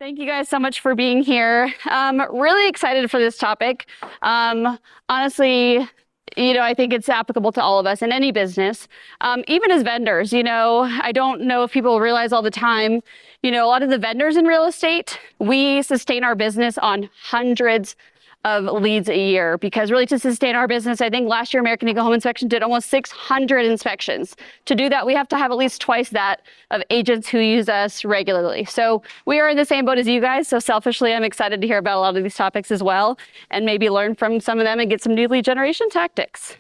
Thank you guys so much for being here. Really excited for this topic. Honestly, I think it's applicable to all of us in any business, even as vendors. I don't know if people realize all the time, a lot of the vendors in real estate, we sustain our business on hundreds of leads a year, because really to sustain our business, I think last year American Eagle Home Inspection did almost 600 inspections. To do that, we have to have at least twice that of agents who use us regularly. So we are in the same boat as you guys. So selfishly, I'm excited to hear about a lot of these topics as well, and maybe learn from some of them and get some new lead generation tactics.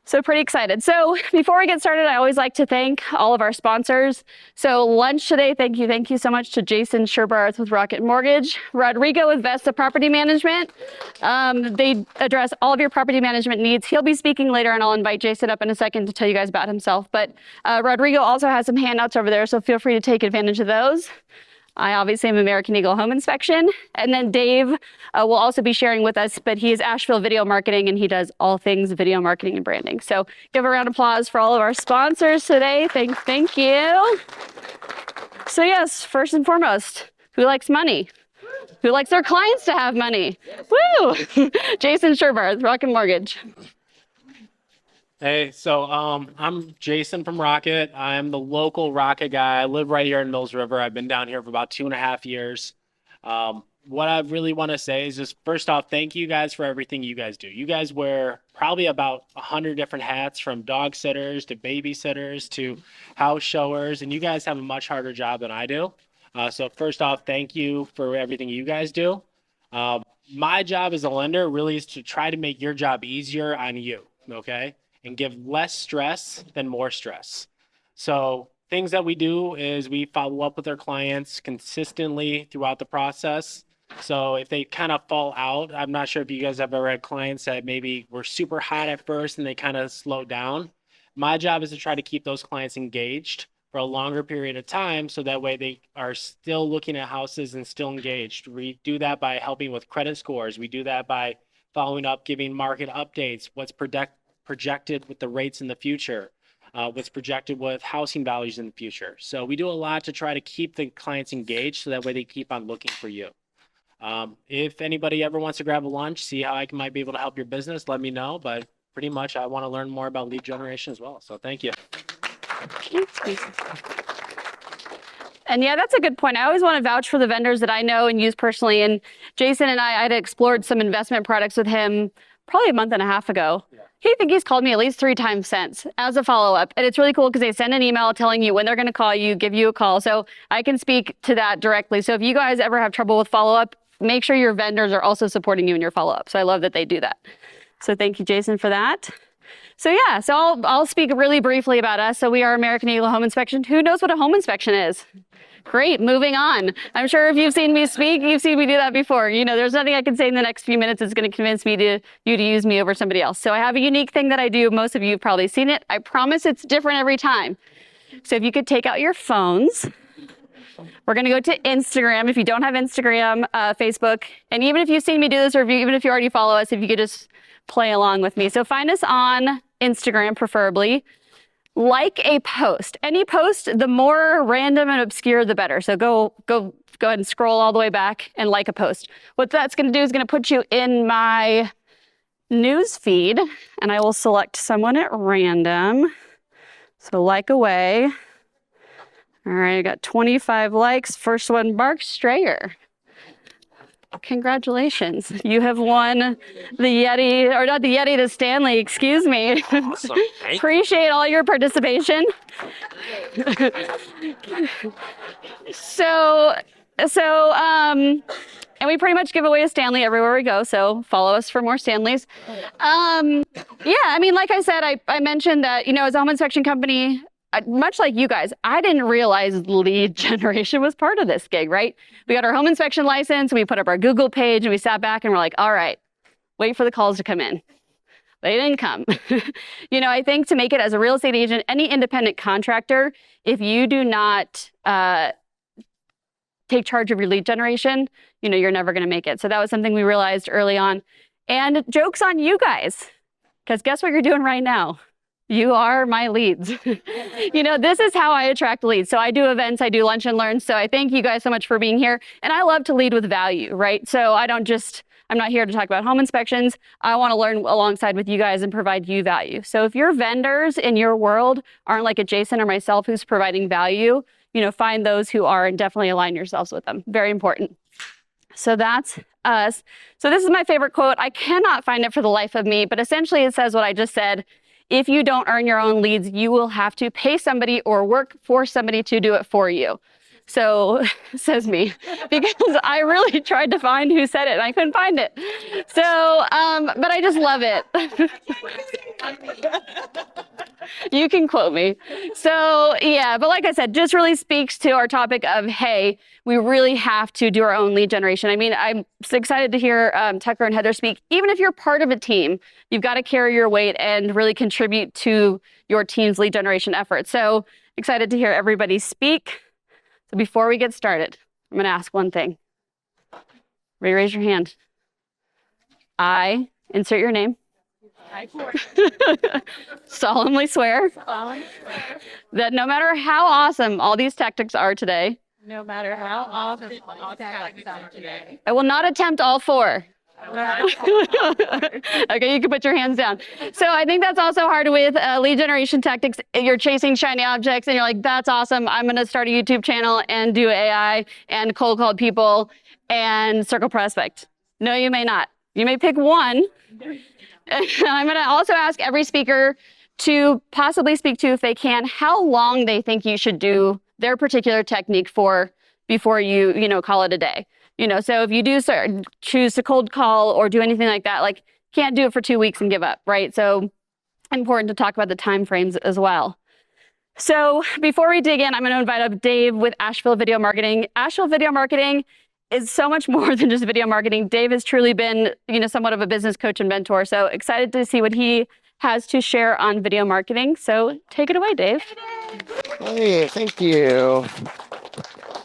So pretty excited. So before we get started, I always like to thank all of our sponsors. So lunch today, thank you so much to Jason Sherbarth with Rocket Mortgage, Rodrigo with Vesta Property Management. They address all of your property management needs. He'll be speaking later, and I'll invite Jason up in a second to tell you guys about himself. But Rodrigo also has some handouts over there, so feel free to take advantage of those. I obviously am American Eagle Home Inspection. And then Dave will also be sharing with us, but he is Asheville Video Marketing, and he does all things video marketing and branding. So give a round of applause for all of our sponsors today. Thank you. So yes, first and foremost, who likes money? Who likes their clients to have money? Woo! Jason Sherbarth, Rocket Mortgage. Hey, so I'm Jason from Rocket. I'm the local Rocket guy. I live right here in Mills River. I've been down here for about 2.5 years. What I really want to say is just, first off, thank you guys for everything you guys do. You guys wear probably about 100 different hats, from dog sitters to babysitters to house showers, and you guys have a much harder job than I do. So first off, thank you for everything you guys do. My job as a lender really is to try to make your job easier on you, okay? And give less stress than more stress. So things that we do is we follow up with our clients consistently throughout the process. So if they kind of fall out, I'm not sure if you guys have ever had clients that maybe were super hot at first and they kind of slowed down. My job is to try to keep those clients engaged for a longer period of time, so that way they are still looking at houses and still engaged. We do that by helping with credit scores. We do that by following up, giving market updates, what's projected with the rates in the future, what's projected with housing values in the future. So we do a lot to try to keep the clients engaged, so that way they keep on looking for you. If anybody ever wants to grab a lunch, see how I might be able to help your business, let me know. But pretty much I want to learn more about lead generation as well. So thank you. And yeah, that's a good point. I always want to vouch for the vendors that I know and use personally. And Jason and I had explored some investment products with him probably a month and a half ago. Yeah. I think he's called me at least 3 times since as a follow-up. And it's really cool because they send an email telling you when they're going to call you, give you a call. So I can speak to that directly. So if you guys ever have trouble with follow-up, make sure your vendors are also supporting you in your follow-up. So I love that they do that. So thank you, Jason, for that. So yeah, so I'll speak really briefly about us. So we are American Eagle Home Inspection. Who knows what a home inspection is? Great, moving on. I'm sure if you've seen me speak, you've seen me do that before. There's nothing I can say in the next few minutes that's going to convince you to use me over somebody else. So I have a unique thing that I do. Most of you have probably seen it. I promise it's different every time. So if you could take out your phones, we're going to go to Instagram. If you don't have Instagram, Facebook, and even if you've seen me do this, or even if you already follow us, if you could just play along with me. So find us on Instagram, preferably. Like a post. Any post, the more random and obscure, the better. So go ahead and scroll all the way back and like a post. What that's going to do is going to put you in my news feed, and I will select someone at random. So like away. All right, I got 25 likes. First one, Mark Strayer. Congratulations. You have won the Yeti, or not the Yeti, the Stanley, excuse me. Awesome. Appreciate all your participation. And we pretty much give away a Stanley everywhere we go, so follow us for more Stanleys. Like I said, I mentioned that, as a home inspection company, much like you guys, I didn't realize lead generation was part of this gig, right? We got our home inspection license, we put up our Google page, and we sat back and we're like, all right, wait for the calls to come in. They didn't come. I think to make it as a real estate agent, any independent contractor, if you do not take charge of your lead generation, you're never going to make it. So that was something we realized early on. And joke's on you guys, because guess what you're doing right now? You are my leads. This is how I attract leads. So I do events, I do lunch and learn. So I thank you guys so much for being here. And I love to lead with value, right? So I'm not here to talk about home inspections. I want to learn alongside with you guys and provide you value. So if your vendors in your world aren't like a Jason or myself who's providing value, find those who are and definitely align yourselves with them. Very important. So that's us. So this is my favorite quote. I cannot find it for the life of me, but essentially it says what I just said. If you don't earn your own leads, you will have to pay somebody or work for somebody to do it for you. So says me, because I really tried to find who said it and I couldn't find it. So, but I just love it. You can quote me. So yeah, but like I said, just really speaks to our topic of, hey, we really have to do our own lead generation. I mean, I'm so excited to hear Tucker and Heather speak. Even if you're part of a team, you've got to carry your weight and really contribute to your team's lead generation effort. So excited to hear everybody speak. So before we get started, I'm going to ask one thing. Raise your hand. I insert your name. Solemnly swear that no matter how awesome all these tactics are today, No matter how awesome all tactics are today. I will not attempt all four. Okay, you can put your hands down. So I think that's also hard with lead generation tactics. You're chasing shiny objects and you're like, that's awesome. I'm going to start a YouTube channel and do AI and cold call people and circle prospect. No, you may not. You may pick one. I'm going to also ask every speaker to possibly speak to, if they can, how long they think you should do their particular technique for before you call it a day. So if you do choose to cold call or do anything like that, like can't do it for 2 weeks and give up, right? So important to talk about the time frames as well. So before we dig in, I'm going to invite up Dave with Asheville Video Marketing. Asheville Video Marketing is so much more than just video marketing. Dave has truly been, somewhat of a business coach and mentor. So excited to see what he has to share on video marketing. So take it away, Dave. Hey, thank you.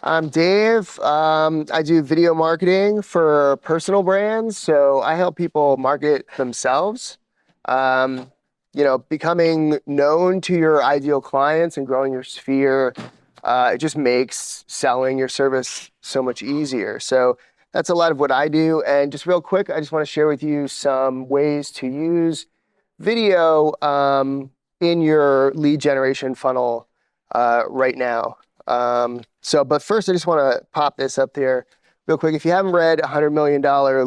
I'm Dave. I do video marketing for personal brands. So I help people market themselves. Becoming known to your ideal clients and growing your sphere, it just makes selling your service so much easier. So that's a lot of what I do. And just real quick, I just want to share with you some ways to use video in your lead generation funnel right now. But first, I just want to pop this up there real quick. If you haven't read $100 Million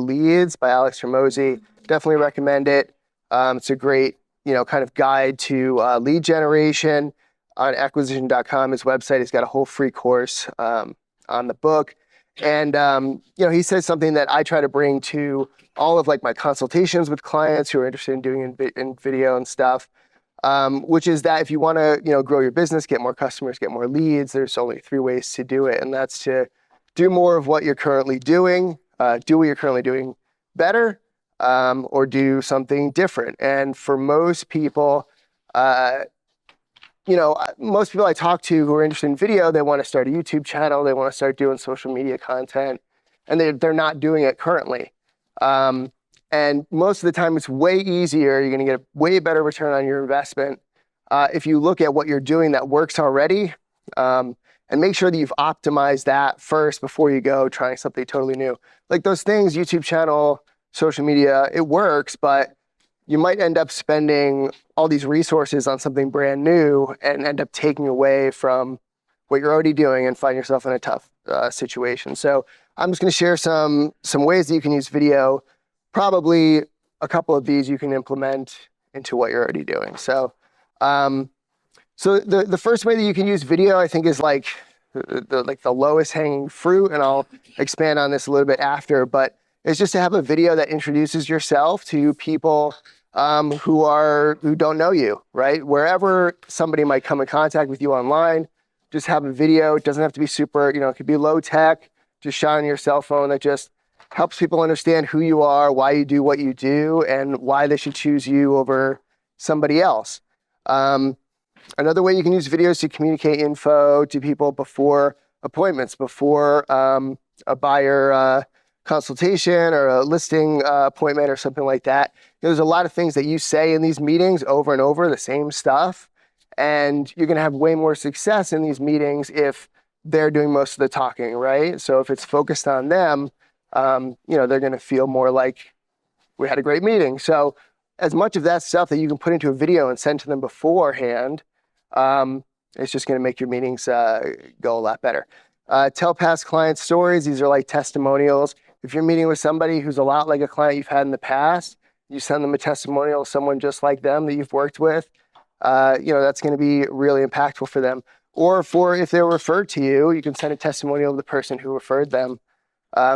Leads by Alex Hormozi, definitely recommend it. It's a great, kind of guide to lead generation on acquisition.com. His website has got a whole free course on the book. And, he says something that I try to bring to all of my consultations with clients who are interested in doing in video and stuff, which is that if you want to, grow your business, get more customers, get more leads, there's only 3 ways to do it. And that's to do more of what you're currently doing, do what you're currently doing better, or do something different. And for most people, most people I talk to who are interested in video, they want to start a YouTube channel, they want to start doing social media content, and they're not doing it currently. And most of the time it's way easier, you're going to get a way better return on your investment if you look at what you're doing that works already, and make sure that you've optimized that first before you go trying something totally new. Like those things, YouTube channel, social media, it works, but you might end up spending all these resources on something brand new and end up taking away from what you're already doing and find yourself in a tough situation. So I'm just going to share some ways that you can use video. Probably a couple of these you can implement into what you're already doing. So the first way that you can use video, I think, is the lowest hanging fruit, and I'll expand on this a little bit after, but it's just to have a video that introduces yourself to people who don't know you, right? Wherever somebody might come in contact with you online, just have a video. It doesn't have to be super, it could be low tech, just shot on your cell phone that just helps people understand who you are, why you do what you do, and why they should choose you over somebody else. Another way you can use videos to communicate info to people before appointments, before a buyer consultation or a listing appointment or something like that. There's a lot of things that you say in these meetings over and over, the same stuff, and you're going to have way more success in these meetings if they're doing most of the talking, right? So if it's focused on them, they're going to feel more like we had a great meeting. So as much of that stuff that you can put into a video and send to them beforehand, it's just going to make your meetings go a lot better. Tell past client stories. These are like testimonials. If you're meeting with somebody who's a lot like a client you've had in the past, you send them a testimonial of someone just like them that you've worked with. That's going to be really impactful for them. Or if they're referred to you, you can send a testimonial of the person who referred them.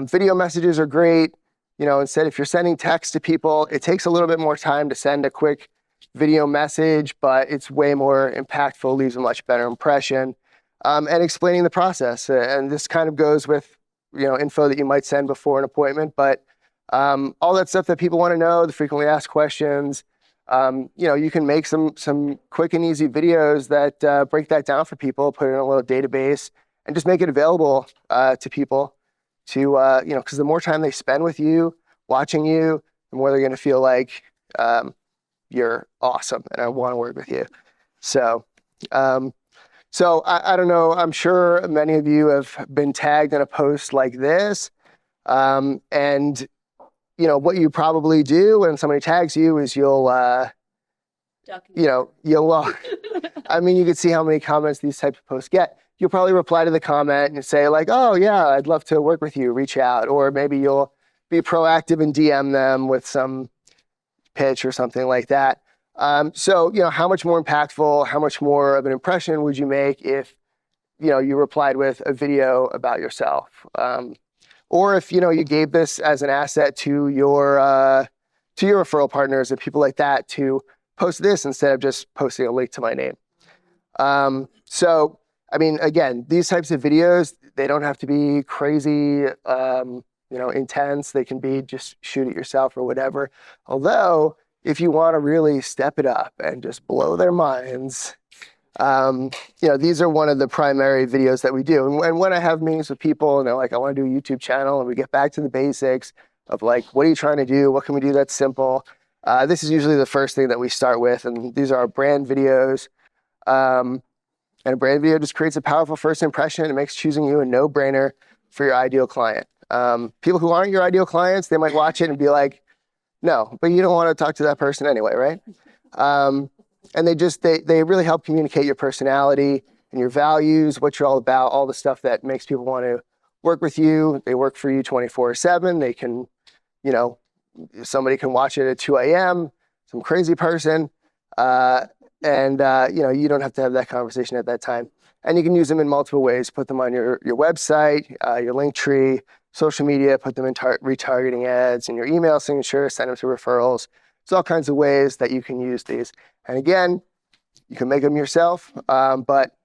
Video messages are great. Instead, if you're sending text to people, it takes a little bit more time to send a quick video message, but it's way more impactful, leaves a much better impression. And explaining the process. And this kind of goes with, info that you might send before an appointment, but all that stuff that people want to know, the frequently asked questions, you can make some quick and easy videos that break that down for people, put it in a little database, and just make it available to people to, because the more time they spend with you, watching you, the more they're going to feel like you're awesome and I want to work with you. So I don't know, I'm sure many of you have been tagged in a post like this. And what you probably do when somebody tags you is you'll I mean, you can see how many comments these types of posts get. You'll probably reply to the comment and say like, oh yeah, I'd love to work with you, reach out. Or maybe you'll be proactive and DM them with some pitch or something like that. So how much more impactful, how much more of an impression would you make if, you replied with a video about yourself? Or if, you gave this as an asset to your referral partners and people like that to post this instead of just posting a link to my name. So, I mean, again, these types of videos, they don't have to be crazy, intense. They can be just shoot it yourself or whatever. Although, if you want to really step it up and just blow their minds, these are one of the primary videos that we do. And when I have meetings with people and they're like, I want to do a YouTube channel, and we get back to the basics of like, what are you trying to do? What can we do that's simple? This is usually the first thing that we start with. And these are our brand videos. And a brand video just creates a powerful first impression. It makes choosing you a no-brainer for your ideal client. People who aren't your ideal clients, they might watch it and be like, no, but you don't want to talk to that person anyway, right? And they really help communicate your personality and your values, what you're all about, all the stuff that makes people want to work with you. They work for you 24/7. They can, somebody can watch it at 2 a.m., some crazy person, and you don't have to have that conversation at that time. And you can use them in multiple ways. Put them on your website, your link tree, social media, put them in retargeting ads, in your email signature, send them to referrals. There's all kinds of ways that you can use these. And again, you can make them yourself, but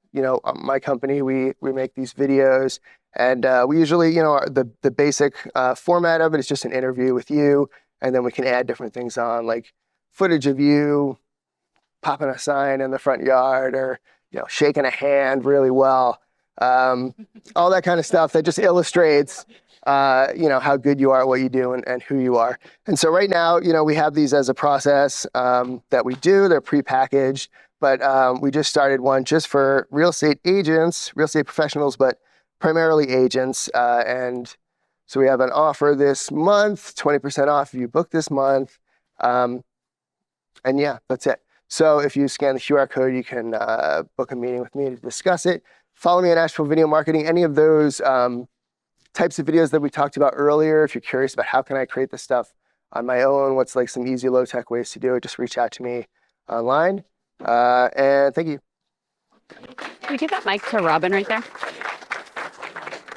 my company, we make these videos, and we usually, the basic format of it is just an interview with you, and then we can add different things on, like footage of you popping a sign in the front yard, or shaking a hand really well, all that kind of stuff that just illustrates how good you are at what you do and who you are. And so right now, we have these as a process that we do. They're prepackaged, but we just started one just for real estate agents, real estate professionals, but primarily agents. And so we have an offer this month, 20% off if you book this month. And yeah, that's it. So if you scan the QR code, you can book a meeting with me to discuss it. Follow me on Asheville Video Marketing. Any of those types of videos that we talked about earlier, if you're curious about how can I create this stuff on my own, what's like some easy low-tech ways to do it, just reach out to me online. And thank you. Can you give that mic to Robin right there?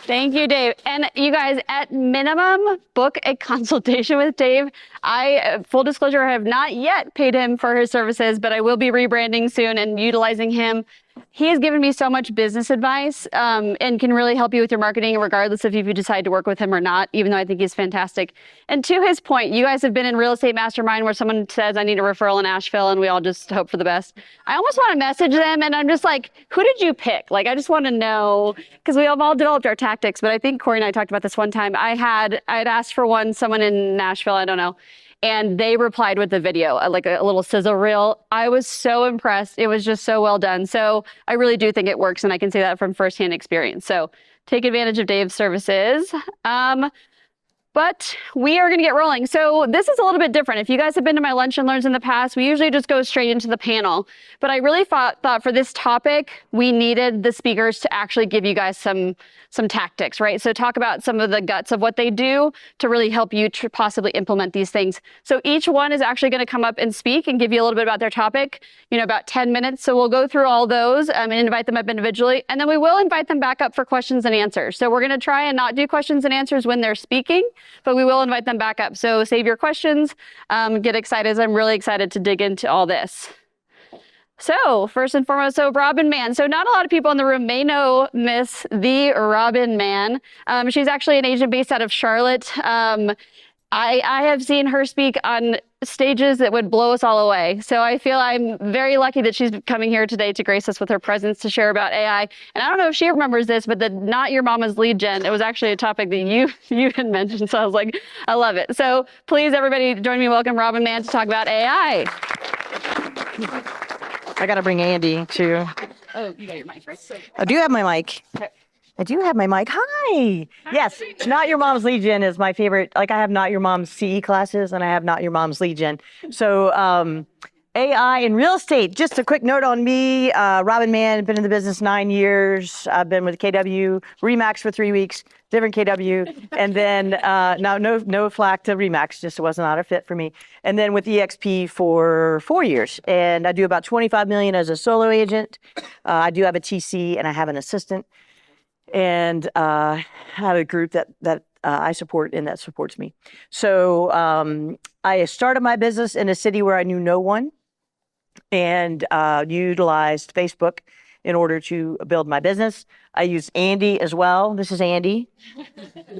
Thank you, Dave. And you guys, at minimum, book a consultation with Dave. full disclosure, I have not yet paid him for his services, but I will be rebranding soon and utilizing him. He has given me so much business advice and can really help you with your marketing, regardless of if you decide to work with him or not, even though I think he's fantastic. And to his point, you guys have been in Real Estate Mastermind where someone says, I need a referral in Asheville, and we all just hope for the best. I almost want to message them, and I'm just like, who did you pick? Like, I just want to know, because we have all developed our tactics, but I think Corey and I talked about this one time. I had asked for someone in Nashville, I don't know, and they replied with the video, like a little sizzle reel. I was so impressed. It was just so well done. So I really do think it works, and I can say that from firsthand experience. So take advantage of Dave's services. But we are going to get rolling. So this is a little bit different. If you guys have been to my lunch and learns in the past, we usually just go straight into the panel. But I really thought for this topic, we needed the speakers to actually give you guys some tactics, right? So talk about some of the guts of what they do to really help you possibly implement these things. So each one is actually going to come up and speak and give you a little bit about their topic, about 10 minutes. So we'll go through all those and invite them up individually. And then we will invite them back up for questions and answers. So we're going to try and not do questions and answers when they're speaking, but we will invite them back up. So save your questions, get excited. I'm really excited to dig into all this. So first and foremost, Robin Mann. So not a lot of people in the room may know Miss the Robin Mann. She's actually an agent based out of Charlotte. I have seen her speak on stages that would blow us all away. So I feel I'm very lucky that she's coming here today to grace us with her presence to share about AI. And I don't know if she remembers this, but the Not Your Mama's Lead Gen, it was actually a topic that you had mentioned. So I was like, I love it. So please, everybody, join me. Welcome Robin Mann to talk about AI. I got to bring Andy too. Oh, you got your mic, right? I do have my mic. Okay. I do have my mic. Hi. Yes. Not Your Mom's Lead Gen is my favorite. Like I have Not Your Mom's CE classes and I have Not Your Mom's Lead Gen. So AI in real estate. Just a quick note on me. Robin Mann, been in the business 9 years. I've been with KW, Remax for 3 weeks, different KW. And then now no flack to Remax, just it was not a fit for me. And then with EXP for 4 years. And I do about 25 million as a solo agent. I do have a TC and I have an assistant. And I have a group that I support and that supports me. So I started my business in a city where I knew no one and utilized Facebook in order to build my business. I used Andy as well. This is Andy.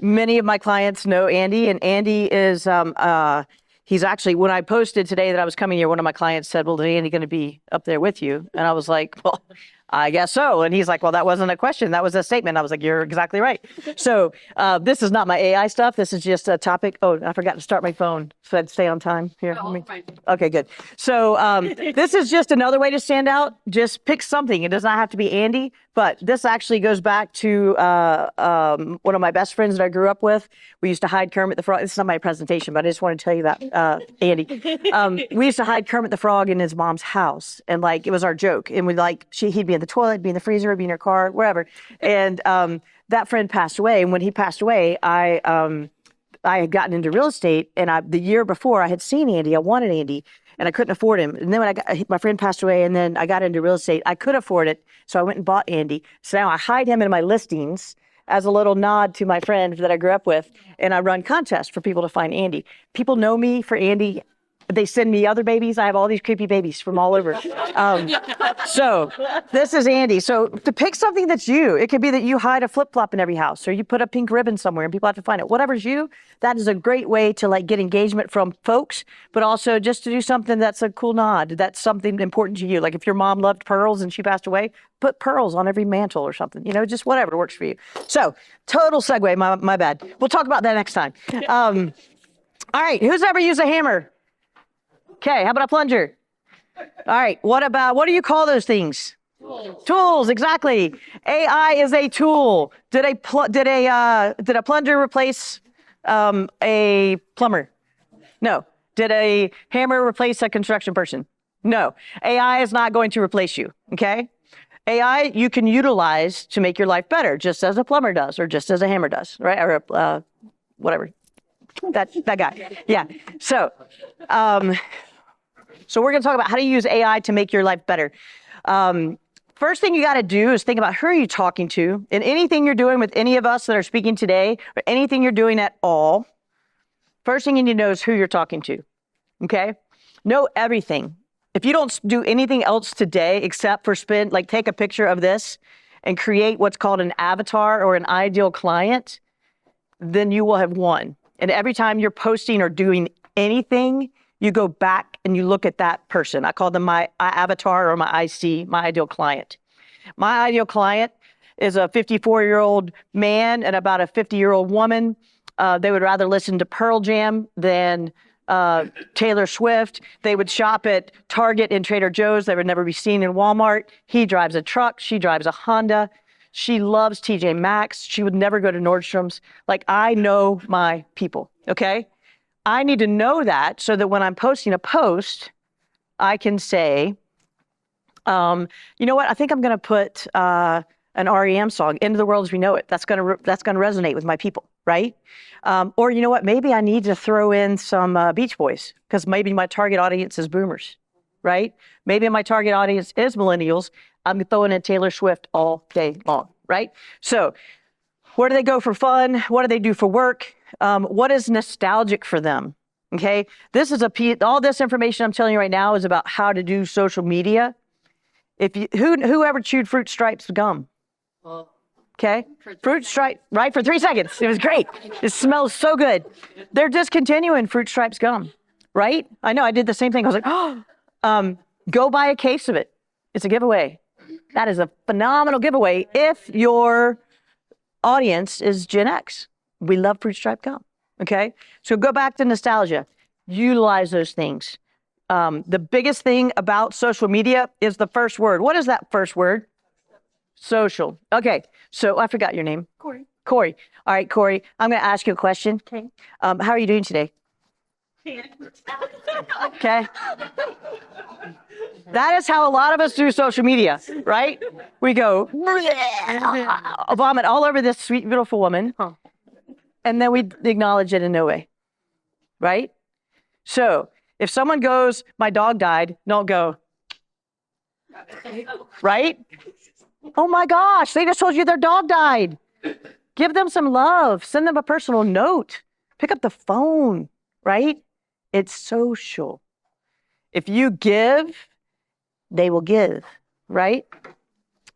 Many of my clients know Andy, and Andy is, he's actually, when I posted today that I was coming here, one of my clients said, well, is Andy going to be up there with you? And I was like, well, I guess so. And he's like, well, that wasn't a question. That was a statement. I was like, you're exactly right. So this is not my AI stuff. This is just a topic. Oh, I forgot to start my phone. So I'd stay on time here. Okay, good. So this is just another way to stand out. Just pick something. It does not have to be Andy, but this actually goes back to one of my best friends that I grew up with. We used to hide Kermit the Frog. This is not my presentation, but I just want to tell you that, Andy. We used to hide Kermit the Frog in his mom's house. And like, it was our joke. And he'd be in the toilet, be in the freezer, be in your car, wherever. And that friend passed away. And when he passed away, I had gotten into real estate. And the year before, I had seen Andy. I wanted Andy. And I couldn't afford him. And then when my friend passed away, and then I got into real estate, I could afford it. So I went and bought Andy. So now I hide him in my listings as a little nod to my friend that I grew up with. And I run contests for people to find Andy. People know me for Andy. They send me other babies. I have all these creepy babies from all over. So this is Andy. So to pick something that's you, it could be that you hide a flip-flop in every house, or you put a pink ribbon somewhere and people have to find it. Whatever's you, that is a great way to like get engagement from folks, but also just to do something that's a cool nod. That's something important to you. Like if your mom loved pearls and she passed away, put pearls on every mantle or something, just whatever works for you. So total segue, my bad. We'll talk about that next time. All right, who's ever used a hammer? Okay, how about a plunger? All right, what do you call those things? Tools, exactly. AI is a tool. Did a plunger replace a plumber? No. Did a hammer replace a construction person? No. AI is not going to replace you, okay? AI you can utilize to make your life better, just as a plumber does, or just as a hammer does, right? Or whatever. That guy. Yeah. So we're going to talk about how to use AI to make your life better. First thing you got to do is think about who are you talking to, and anything you're doing with any of us that are speaking today, or anything you're doing at all, First thing you need to know is who you're talking to. Okay? Know everything. If you don't do anything else today except for take a picture of this and create what's called an avatar or an ideal client, then you will have won. And every time you're posting or doing anything, you go back and you look at that person. I call them my avatar or my IC, my ideal client. My ideal client is a 54-year-old man and about a 50-year-old woman. They would rather listen to Pearl Jam than Taylor Swift. They would shop at Target and Trader Joe's. They would never be seen in Walmart. He drives a truck. She drives a Honda. She loves TJ Maxx. She would never go to Nordstrom's. Like, I know my people, okay? I need to know that so that when I'm posting a post, I can say, you know what? I think I'm going to put an REM song, Into the World as We Know It. That's going to resonate with my people, right? Or you know what? Maybe I need to throw in some Beach Boys because maybe my target audience is boomers, right? Maybe my target audience is millennials. I'm throwing in Taylor Swift all day long, right? So where do they go for fun? What do they do for work? What is nostalgic for them? Okay, this is all this information I'm telling you right now is about how to do social media. Whoever chewed Fruit Stripes gum? Okay, Fruit Stripe, right, for 3 seconds. It was great. It smells so good. They're discontinuing Fruit Stripes gum, right? I know, I did the same thing. I was like, oh, go buy a case of it. It's a giveaway. That is a phenomenal giveaway if your audience is Gen X. We love Fruit Stripe gum, okay? So go back to nostalgia. Utilize those things. The biggest thing about social media is the first word. What is that first word? Social. Okay, so I forgot your name. Corey. Corey. All right, Corey, I'm going to ask you a question. Okay. How are you doing today? Okay. That is how a lot of us do social media, right? We go, vomit all over this sweet, beautiful woman, and then we acknowledge it in no way, right? So if someone goes, my dog died, don't go, right? Oh my gosh, they just told you their dog died. Give them some love. Send them a personal note. Pick up the phone, right? It's social. If you give, they will give, right?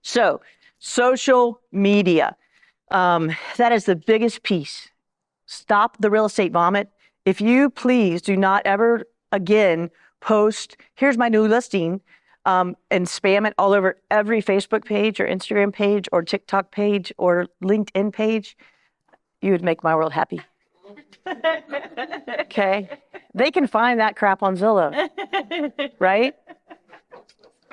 So, social media. That is the biggest piece. Stop the real estate vomit. If you please do not ever again post, here's my new listing, and spam it all over every Facebook page or Instagram page or TikTok page or LinkedIn page, you would make my world happy. Okay? They can find that crap on Zillow, right?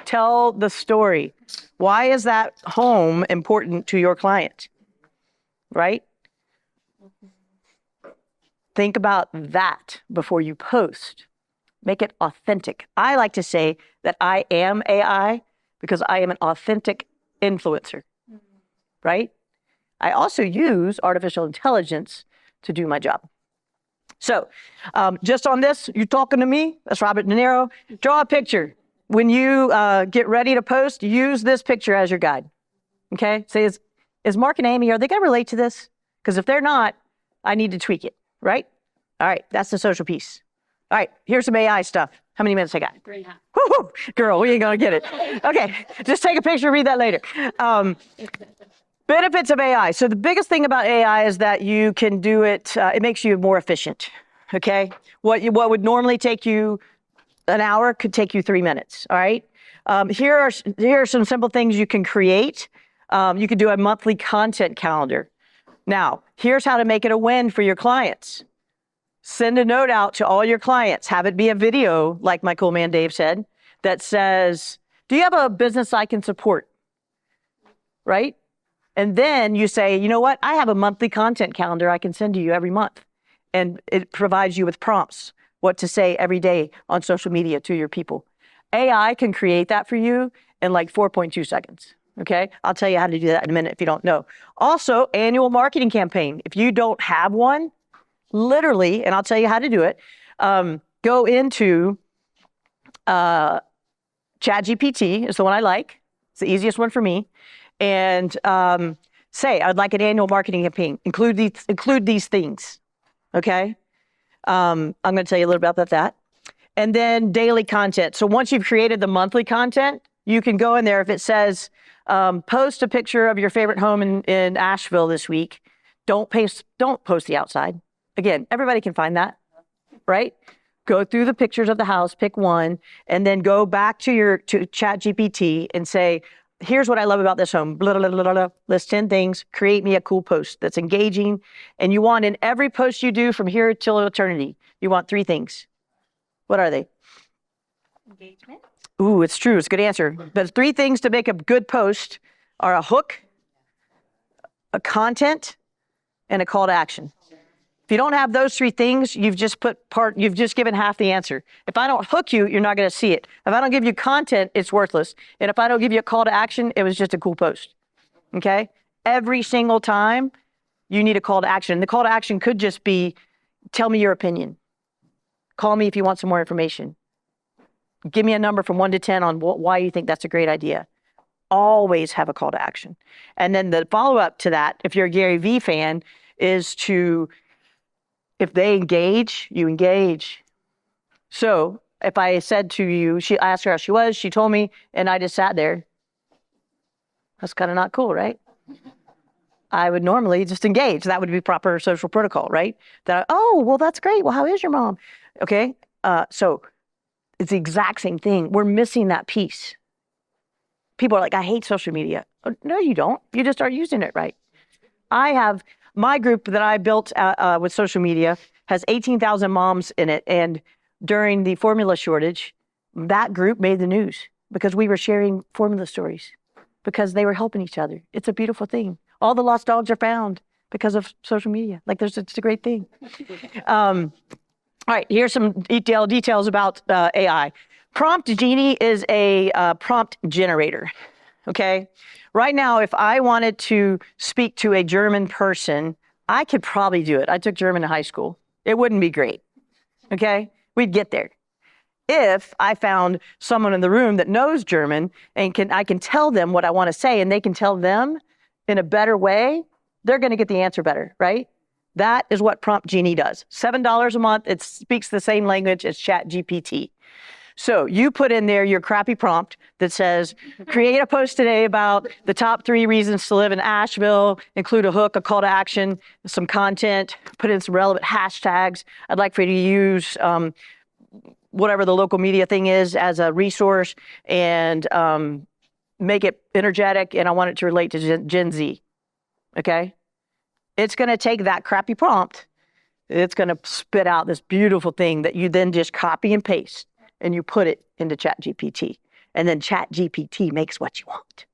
Tell the story. Why is that home important to your client, right? Think about that before you post. Make it authentic. I like to say that I am AI because I am an authentic influencer, right? I also use artificial intelligence to do my job. So just on this, you talking to me? That's Robert De Niro. Draw a picture. When you get ready to post, use this picture as your guide, okay? Say, is Mark and Amy, are they going to relate to this? Because if they're not, I need to tweak it, right? All right, that's the social piece. All right, here's some AI stuff. How many minutes I got? 3.5. Woo-hoo! Girl, we ain't gonna get it. Okay, just take a picture, read that later. Benefits of AI. So the biggest thing about AI is that you can do it, it makes you more efficient, okay? What would normally take you an hour could take you 3 minutes, all right? Here are some simple things you can create. You could do a monthly content calendar. Now, here's how to make it a win for your clients. Send a note out to all your clients. Have it be a video, like my cool man Dave said, that says, do you have a business I can support? Right? And then you say, you know what? I have a monthly content calendar I can send to you every month. And it provides you with prompts, what to say every day on social media to your people. AI can create that for you in like 4.2 seconds. Okay? I'll tell you how to do that in a minute if you don't know. Also, annual marketing campaign. If you don't have one, literally, and I'll tell you how to do it, go into ChatGPT is the one I like. It's the easiest one for me. And say, I'd like an annual marketing campaign. Include these things, okay? I'm going to tell you a little bit about that. And then daily content. So once you've created the monthly content, you can go in there. If it says, post a picture of your favorite home in Asheville this week, don't post the outside. Again, everybody can find that, right? Go through the pictures of the house, pick one, and then go back to ChatGPT and say, here's what I love about this home. Blah, blah, blah, blah, blah. List 10 things. Create me a cool post that's engaging. And you want in every post you do from here till eternity, you want 3 things. What are they? Engagement. Ooh, it's true. It's a good answer. But 3 things to make a good post are a hook, a content, and a call to action. If you don't have those 3 things, you've just given half the answer. If I don't hook you, you're not going to see it. If I don't give you content, it's worthless. And if I don't give you a call to action, it was just a cool post. Okay? Every single time, you need a call to action. The call to action could just be, tell me your opinion. Call me if you want some more information. Give me a number from 1 to 10 on why you think that's a great idea. Always have a call to action. And then the follow-up to that, if you're a Gary Vee fan, is to, if they engage, you engage. So if I said to you, I asked her how she was, she told me, and I just sat there. That's kind of not cool, right? I would normally just engage. That would be proper social protocol, right? Oh, well, that's great. Well, how is your mom? Okay. So it's the exact same thing. We're missing that piece. People are like, I hate social media. Oh, no, you don't. You just aren't using it right. I have my group that I built with social media has 18,000 moms in it. And during the formula shortage, that group made the news because we were sharing formula stories because they were helping each other. It's a beautiful thing. All the lost dogs are found because of social media. Like it's a great thing. All right, here's some details about AI. Prompt Genie is a prompt generator, okay? Right now, if I wanted to speak to a German person, I could probably do it. I took German in high school. It wouldn't be great, okay? We'd get there. If I found someone in the room that knows German and I can tell them what I want to say and they can tell them in a better way, they're going to get the answer better, right? That is what Prompt Genie does. $7 a month. It speaks the same language as ChatGPT. So you put in there your crappy prompt that says, create a post today about the top 3 reasons to live in Asheville, include a hook, a call to action, some content, put in some relevant hashtags. I'd like for you to use whatever the local media thing is as a resource and make it energetic, and I want it to relate to Gen Z, okay? It's going to take that crappy prompt. It's going to spit out this beautiful thing that you then just copy and paste, and you put it into ChatGPT. And then ChatGPT makes what you want,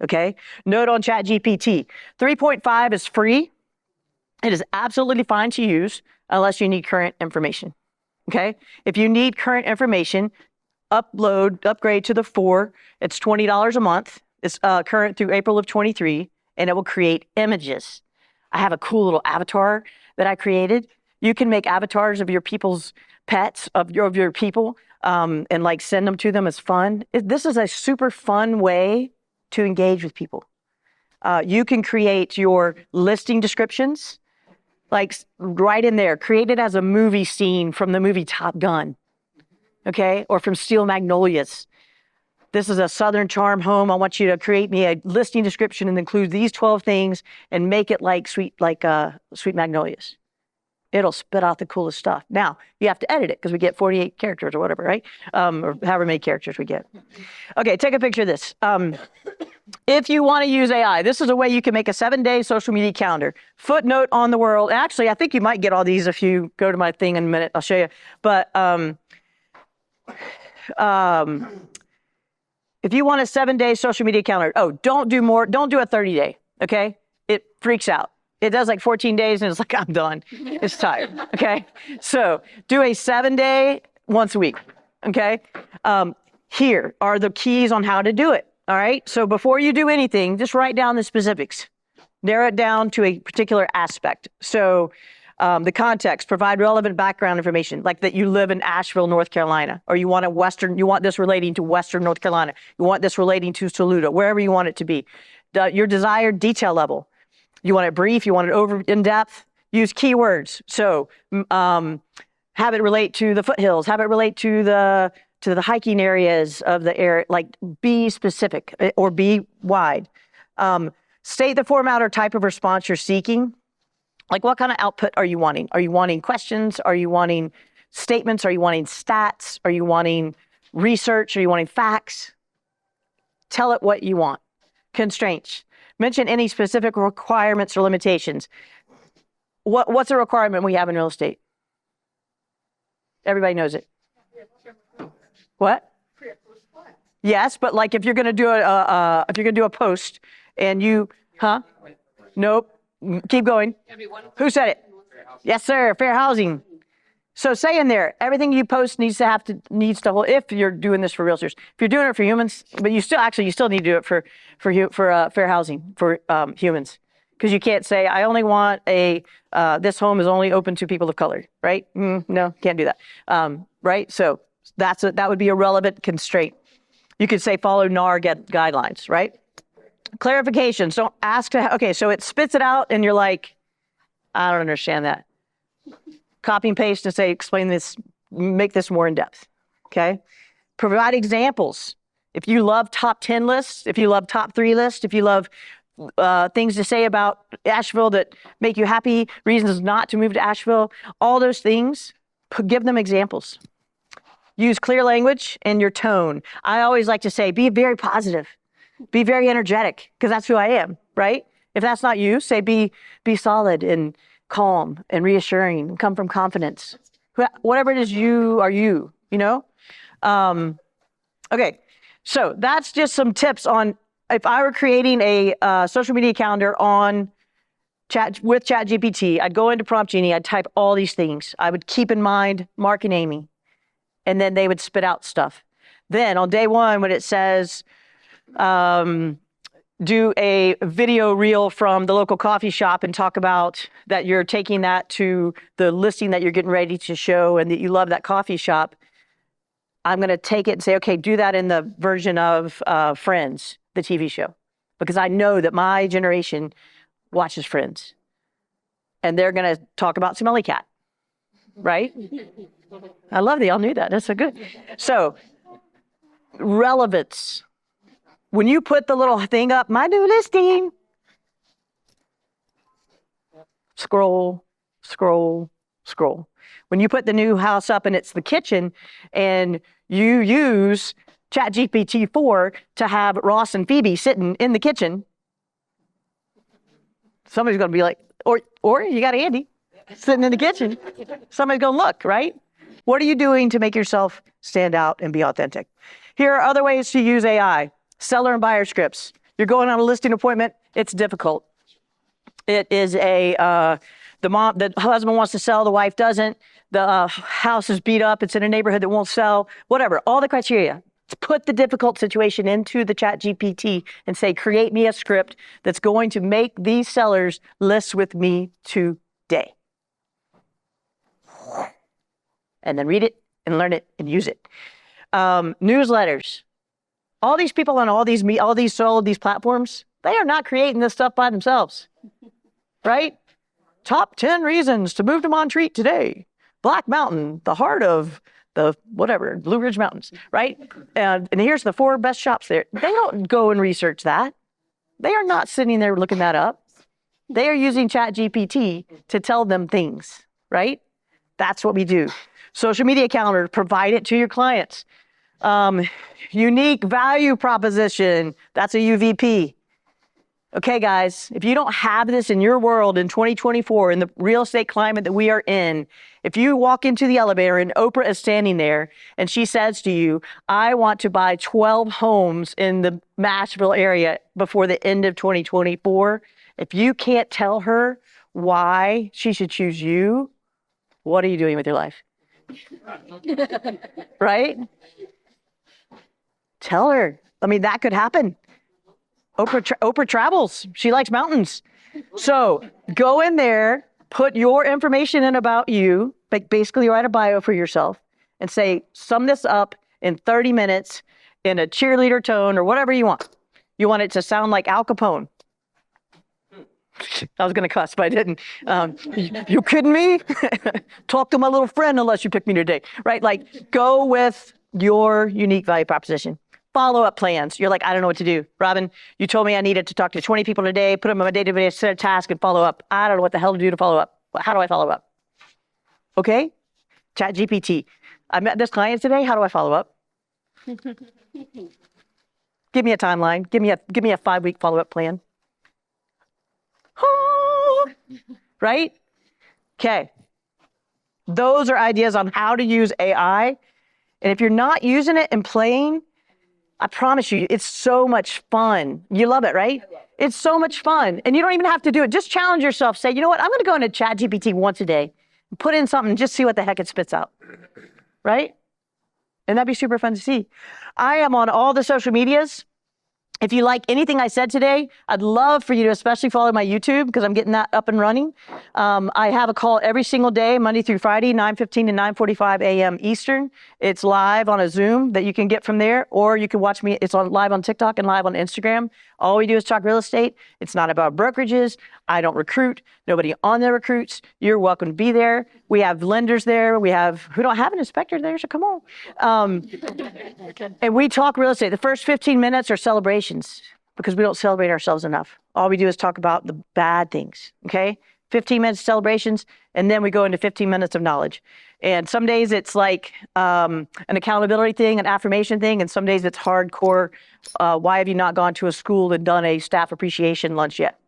okay? Note on ChatGPT, 3.5 is free. It is absolutely fine to use unless you need current information, okay? If you need current information, upgrade to the 4. It's $20 a month. It's current through April of 23, and it will create images. I have a cool little avatar that I created. You can make avatars of your people's pets, of your people, and like send them to them as fun. This is a super fun way to engage with people. You can create your listing descriptions, like right in there. Create it as a movie scene from the movie Top Gun, okay? Or from Steel Magnolias. This is a Southern Charm home. I want you to create me a listing description and include these 12 things and make it like Sweet Magnolias. It'll spit out the coolest stuff. Now, you have to edit it because we get 48 characters or whatever, right? Or however many characters we get. Okay, take a picture of this. If you want to use AI, this is a way you can make a 7-day social media calendar. Footnote on the world. Actually, I think you might get all these if you go to my thing in a minute. I'll show you. But if you want a 7-day social media calendar, don't do a 30-day, okay? It freaks out. It does like 14 days and it's like, I'm done. It's tired, okay? So do a 7-day once a week, okay? Here are the keys on how to do it, all right? So before you do anything, just write down the specifics. Narrow it down to a particular aspect. So the context, provide relevant background information, like that you live in Asheville, North Carolina, or you want this relating to Western North Carolina. You want this relating to Saluda, wherever you want it to be. Your desired detail level. You want it brief, you want it in depth, use keywords. So Have it relate to the foothills. Have it relate to the hiking areas of the area. Like, be specific or be wide. State the format or type of response you're seeking. Like, what kind of output are you wanting? Are you wanting questions? Are you wanting statements? Are you wanting stats? Are you wanting research? Are you wanting facts? Tell it what you want. Constraints. Mention any specific requirements or limitations. What's a requirement we have in real estate? Everybody knows it. What? Yes, but like if you're going to do a post and you, Nope. Keep going. Who said it? Yes, sir. Fair housing. So say in there, everything you post needs to hold. If you're doing this for realtors, if you're doing it for humans, but you still need to do it for fair housing for humans, because you can't say I only want this home is only open to people of color, right? No, can't do that, right? So that would be a relevant constraint. You could say follow NAR guidelines, right? Clarifications. Don't ask. Okay, so it spits it out, and you're like, I don't understand that. Copy and paste and say, explain this, make this more in depth. Okay. Provide examples. If you love top 10 lists, if you love top 3 lists, if you love things to say about Asheville that make you happy, reasons not to move to Asheville, all those things, give them examples. Use clear language and your tone. I always like to say, be very positive, be very energetic, because that's who I am, right? If that's not you, say be solid and calm and reassuring and come from confidence. Whatever it is, you are you know? Okay, so that's just some tips on if I were creating a social media calendar with ChatGPT, I'd go into Prompt Genie, I'd type all these things. I would keep in mind Mark and Amy, and then they would spit out stuff. Then on day one, when it says, do a video reel from the local coffee shop and talk about that you're taking that to the listing that you're getting ready to show and that you love that coffee shop, I'm going to take it and say, okay, do that in the version of Friends, the TV show, because I know that my generation watches Friends, and they're going to talk about Smelly Cat, right? I love that y'all knew that. That's so good. So, relevance. When you put the little thing up, my new listing, scroll, scroll, scroll. When you put the new house up and it's the kitchen and you use ChatGPT 4 to have Ross and Phoebe sitting in the kitchen, somebody's going to be like, or you got Andy sitting in the kitchen. Somebody's going to look, right? What are you doing to make yourself stand out and be authentic? Here are other ways to use AI. Seller and buyer scripts. You're going on a listing appointment. It's difficult. It is the husband wants to sell, the wife doesn't. The house is beat up. It's in a neighborhood that won't sell. Whatever. All the criteria. Put the difficult situation into the ChatGPT and say, create me a script that's going to make these sellers list with me today. And then read it and learn it and use it. Newsletters. All these people on all these platforms, they are not creating this stuff by themselves, right? Top 10 reasons to move to Montreat today. Black Mountain, the heart of the whatever, Blue Ridge Mountains, right? And here's the 4 best shops there. They don't go and research that. They are not sitting there looking that up. They are using ChatGPT to tell them things, right? That's what we do. Social media calendar, provide it to your clients. Unique value proposition, that's a UVP. Okay, guys, if you don't have this in your world in 2024, in the real estate climate that we are in, if you walk into the elevator and Oprah is standing there and she says to you, I want to buy 12 homes in the Asheville area before the end of 2024, if you can't tell her why she should choose you, what are you doing with your life? Right? Tell her. I mean, that could happen. Oprah travels. She likes mountains. So go in there, put your information in about you, basically write a bio for yourself and say, sum this up in 30 minutes in a cheerleader tone or whatever you want. You want it to sound like Al Capone. I was going to cuss, but I didn't. You kidding me? Talk to my little friend unless you pick me today, right? Like, go with your unique value proposition. Follow-up plans. You're like, I don't know what to do. Robin, you told me I needed to talk to 20 people today, put them on my database, set a task, and follow up. I don't know what the hell to do to follow up. How do I follow up? Okay? Chat GPT. I met this client today. How do I follow up? Give me a timeline. Give me a 5-week follow-up plan. Right? Okay. Those are ideas on how to use AI. And if you're not using it and playing, I promise you, it's so much fun. You love it, right? It's so much fun. And you don't even have to do it. Just challenge yourself. Say, you know what? I'm going to go into ChatGPT once a day, put in something, and just see what the heck it spits out. Right? And that'd be super fun to see. I am on all the social medias. If you like anything I said today, I'd love for you to especially follow my YouTube because I'm getting that up and running. I have a call every single day, Monday through Friday, 9:15 to 9:45 a.m. Eastern. It's live on a Zoom that you can get from there, or you can watch me. It's live on TikTok and live on Instagram. All we do is talk real estate. It's not about brokerages. I don't recruit. Nobody on there recruits. You're welcome to be there. We have lenders there. We don't have an inspector there, so come on. And we talk real estate. The first 15 minutes are celebrations because we don't celebrate ourselves enough. All we do is talk about the bad things, okay? 15 minutes celebrations, and then we go into 15 minutes of knowledge. And some days it's like an accountability thing, an affirmation thing, and some days it's hardcore. Why have you not gone to a school and done a staff appreciation lunch yet?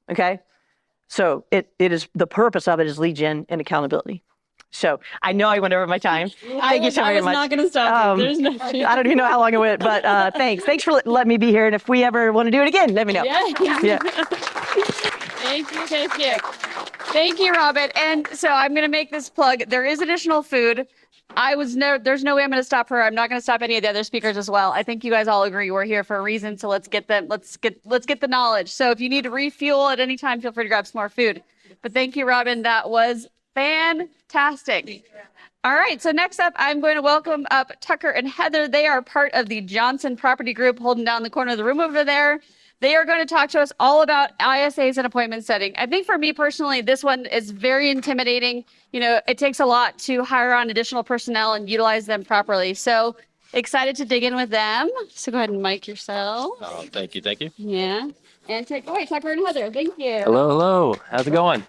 Okay? So it is, the purpose of it is lead gen and accountability. So I know I went over my time. Thank you so very much. I was not going to stop you. There's no I don't even know how long it went, but thanks. Thanks for letting me be here. And if we ever want to do it again, let me know. Yeah. Thank you. Thank you, Robin. And so I'm going to make this plug. There is additional food. There's no way I'm going to stop her. I'm not going to stop any of the other speakers as well. I think you guys all agree we're here for a reason. So let's get the knowledge. So if you need to refuel at any time, feel free to grab some more food. But thank you, Robin. That was fantastic. All right. So next up, I'm going to welcome up Tucker and Heather. They are part of the Johnson Property Group holding down the corner of the room over there. They are going to talk to us all about ISAs and appointment setting. I think for me personally, this one is very intimidating. You know, it takes a lot to hire on additional personnel and utilize them properly. So excited to dig in with them. So go ahead and mic yourself. Oh, thank you. Thank you. Yeah. And take away Tucker and Heather. Thank you. Hello. How's it going?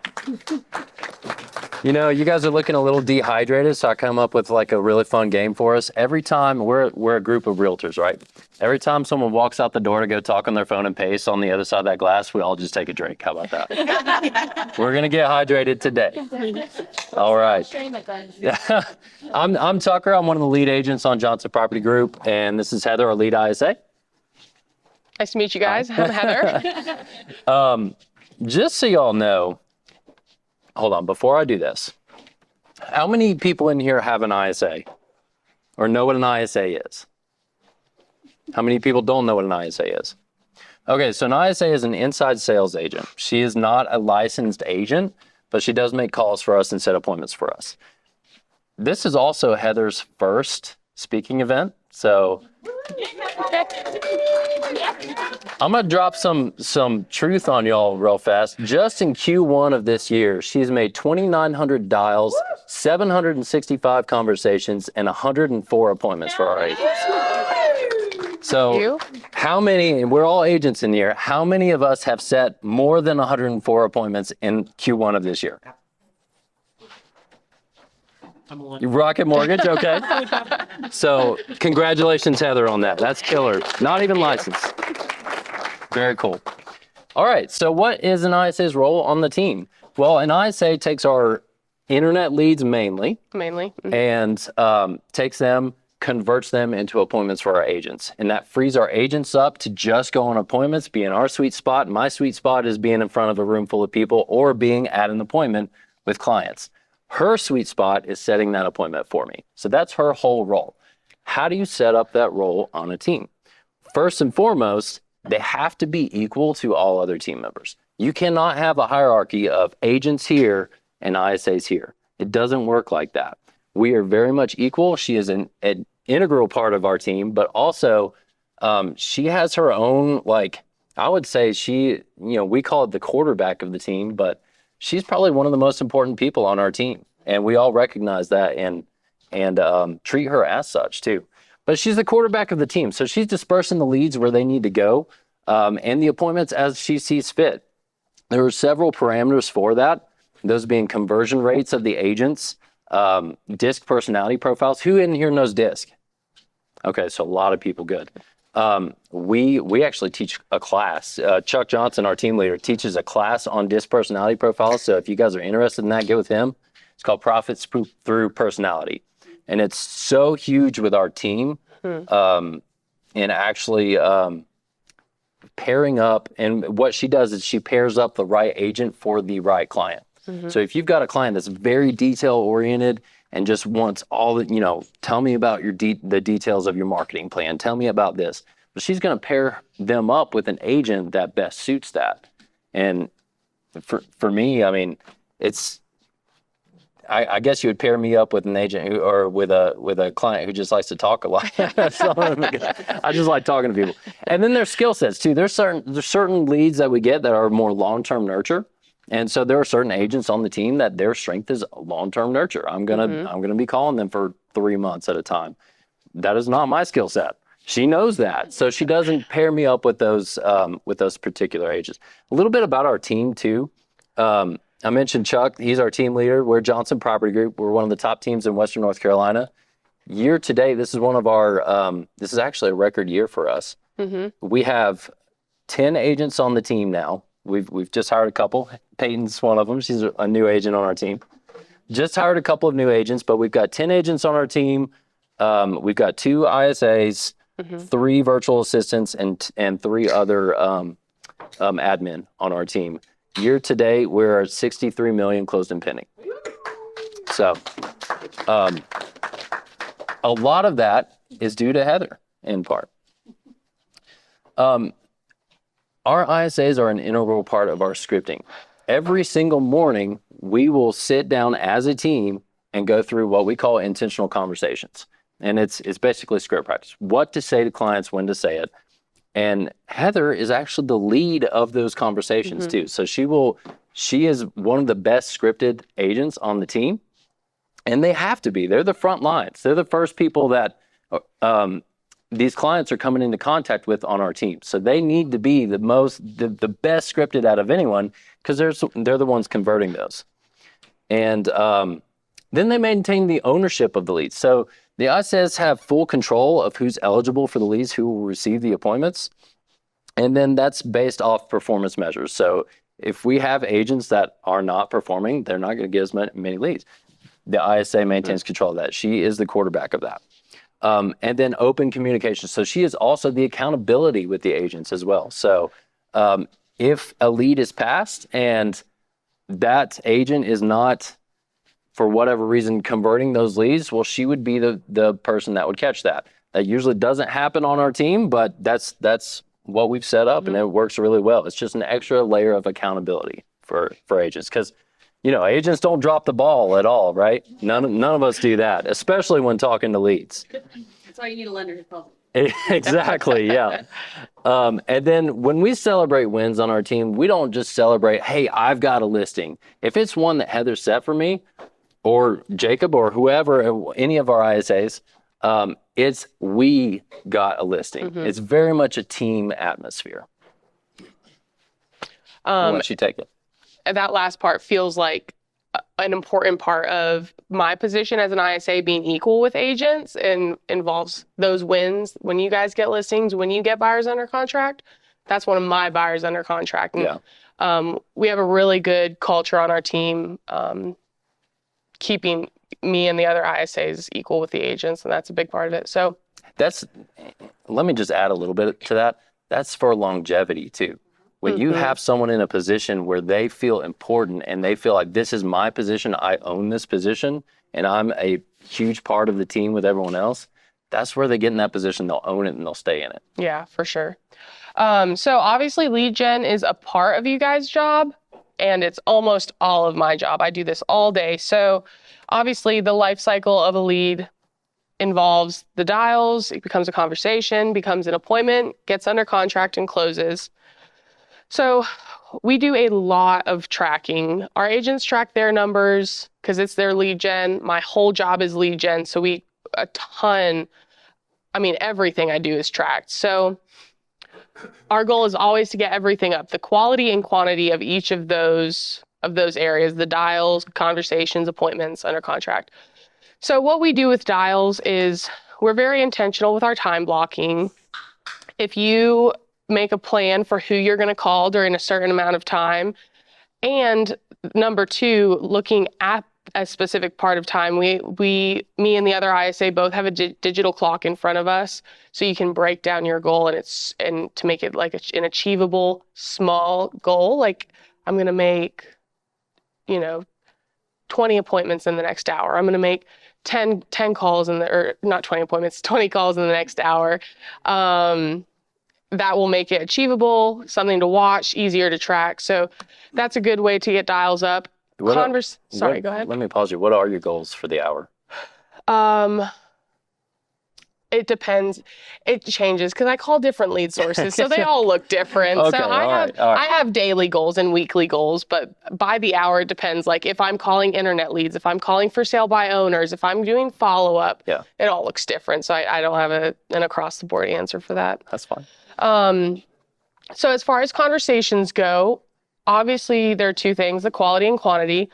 You know, you guys are looking a little dehydrated, so I come up with like a really fun game for us. Every time we're a group of realtors, right? Every time someone walks out the door to go talk on their phone and pace on the other side of that glass, we all just take a drink. How about that? We're gonna get hydrated today. All right. I'm Tucker. I'm one of the lead agents on Johnson Property Group, and this is Heather, our lead ISA. Nice to meet you guys. I'm Heather. Just so y'all know, hold on, before I do this, how many people in here have an ISA or know what an ISA is? How many people don't know what an ISA is? Okay, so an ISA is an inside sales agent. She is not a licensed agent, but she does make calls for us and set appointments for us. This is also Heather's first speaking event, so I'm gonna drop some truth on y'all real fast. Just in Q1 of this year, she's made 2,900 dials, 765 conversations, and 104 appointments for our agents. So how many, and we're all agents in here, how many of us have set more than 104 appointments in Q1 of this year? You Rocket Mortgage, okay. So congratulations, Heather, on that. That's killer. Not even licensed. Very cool. All right, so what is an ISA's role on the team? Well, an ISA takes our internet leads mainly. And takes them, converts them into appointments for our agents. And that frees our agents up to just go on appointments, be in our sweet spot. My sweet spot is being in front of a room full of people or being at an appointment with clients. Her sweet spot is setting that appointment for me. So that's her whole role. How do you set up that role on a team? First and foremost, they have to be equal to all other team members. You cannot have a hierarchy of agents here and ISAs here. It doesn't work like that. We are very much equal. She is an integral part of our team, but also she has her own I would say we call it the quarterback of the team, but she's probably one of the most important people on our team. And we all recognize that and treat her as such too. But she's the quarterback of the team. So she's dispersing the leads where they need to go and the appointments as she sees fit. There are several parameters for that, those being conversion rates of the agents, DISC personality profiles. Who in here knows DISC? Okay, so a lot of people, good. We actually teach a class. Chuck Johnson, our team leader, teaches a class on DISC personality profiles. So if you guys are interested in that, get with him. It's called Profits Through Personality. And it's so huge with our team and actually pairing up. And what she does is she pairs up the right agent for the right client. So if you've got a client that's very detail oriented and just wants all the, tell me about the details of your marketing plan. Tell me about this. But she's going to pair them up with an agent that best suits that. And for me, I mean, I guess you would pair me up with an agent or with a client who just likes to talk a lot. So, I just like talking to people. And then there's skill sets too. There's certain leads that we get that are more long-term nurture. And so there are certain agents on the team that their strength is long-term nurture. I'm gonna be calling them for 3 months at a time. That is not my skill set. She knows that, so she doesn't pair me up with those particular agents. A little bit about our team too. I mentioned Chuck. He's our team leader. We're Johnson Property Group. We're one of the top teams in Western North Carolina. Year to date, this is one of our. This is actually a record year for us. We have 10 agents on the team now. We've just hired a couple. Peyton's one of them. She's a new agent on our team. Just hired a couple of new agents, but we've got 10 agents on our team. We've got 2 ISAs, 3 virtual assistants, and 3 other admin on our team. Year to date, we're at 63 million closed and pending. So a lot of that is due to Heather in part. Our ISAs are an integral part of our scripting. Every single morning, we will sit down as a team and go through what we call intentional conversations. And it's basically script practice. What to say to clients, when to say it. And Heather is actually the lead of those conversations too. So she is one of the best scripted agents on the team. And they have to be. They're the front lines. They're the first people that these clients are coming into contact with on our team. So they need to be the best scripted out of anyone because they're the ones converting those. And then they maintain the ownership of the leads. So the ISAs have full control of who's eligible for the leads, who will receive the appointments. And then that's based off performance measures. So if we have agents that are not performing, they're not going to get as many leads. The ISA maintains control of that. She is the quarterback of that. And then open communication. So she is also the accountability with the agents as well. So if a lead is passed and that agent is not, for whatever reason, converting those leads, well, she would be the person that would catch that. That usually doesn't happen on our team, but that's what we've set up, and it works really well. It's just an extra layer of accountability for agents because, agents don't drop the ball at all, right? None of us do that, especially when talking to leads. That's why you need a lender to call. Exactly, yeah. And then when we celebrate wins on our team, we don't just celebrate, hey, I've got a listing. If it's one that Heather set for me, or Jacob, or whoever, any of our ISAs, it's we got a listing. It's very much a team atmosphere. I'll let you take it. That last part feels like an important part of my position as an ISA being equal with agents and involves those wins. When you guys get listings, when you get buyers under contract, that's one of my buyers under contract. And, we have a really good culture on our team, keeping me and the other ISAs equal with the agents, and that's a big part of it. So let me just add a little bit to that. That's for longevity too. When you have someone in a position where they feel important and they feel like this is my position, I own this position, and I'm a huge part of the team with everyone else, that's where they get in that position. They'll own it and they'll stay in it. Yeah, for sure. So obviously lead gen is a part of you guys' job, and it's almost all of my job. I do this all day. So obviously the life cycle of a lead involves the dials. It becomes a conversation, becomes an appointment, gets under contract, and closes. So we do a lot of tracking. Our agents track their numbers because it's their lead gen. My whole job is lead gen. So everything I do is tracked. So our goal is always to get everything up, the quality and quantity of each of those areas, the dials, conversations, appointments, under contract. So what we do with dials is we're very intentional with our time blocking. If you make a plan for who you're going to call during a certain amount of time, and number two, looking at a specific part of time, me and the other ISA both have a digital clock in front of us, so you can break down your goal and to make it like an achievable small goal. Like, I'm going to make 20 appointments in the next hour. I'm going to make 10 calls or not 20 appointments, 20 calls in the next hour. That will make it achievable, something to watch, easier to track. So that's a good way to get dials up. Sorry, go ahead. Let me pause you. What are your goals for the hour? It depends. It changes because I call different lead sources, so they all look different. Okay, So all right. I have daily goals and weekly goals, but by the hour it depends. Like if I'm calling internet leads, if I'm calling for sale by owners, if I'm doing follow up, it all looks different. So I don't have an across the board answer for that. That's fine. So as far as conversations go, obviously there are two things: the quality and quantity.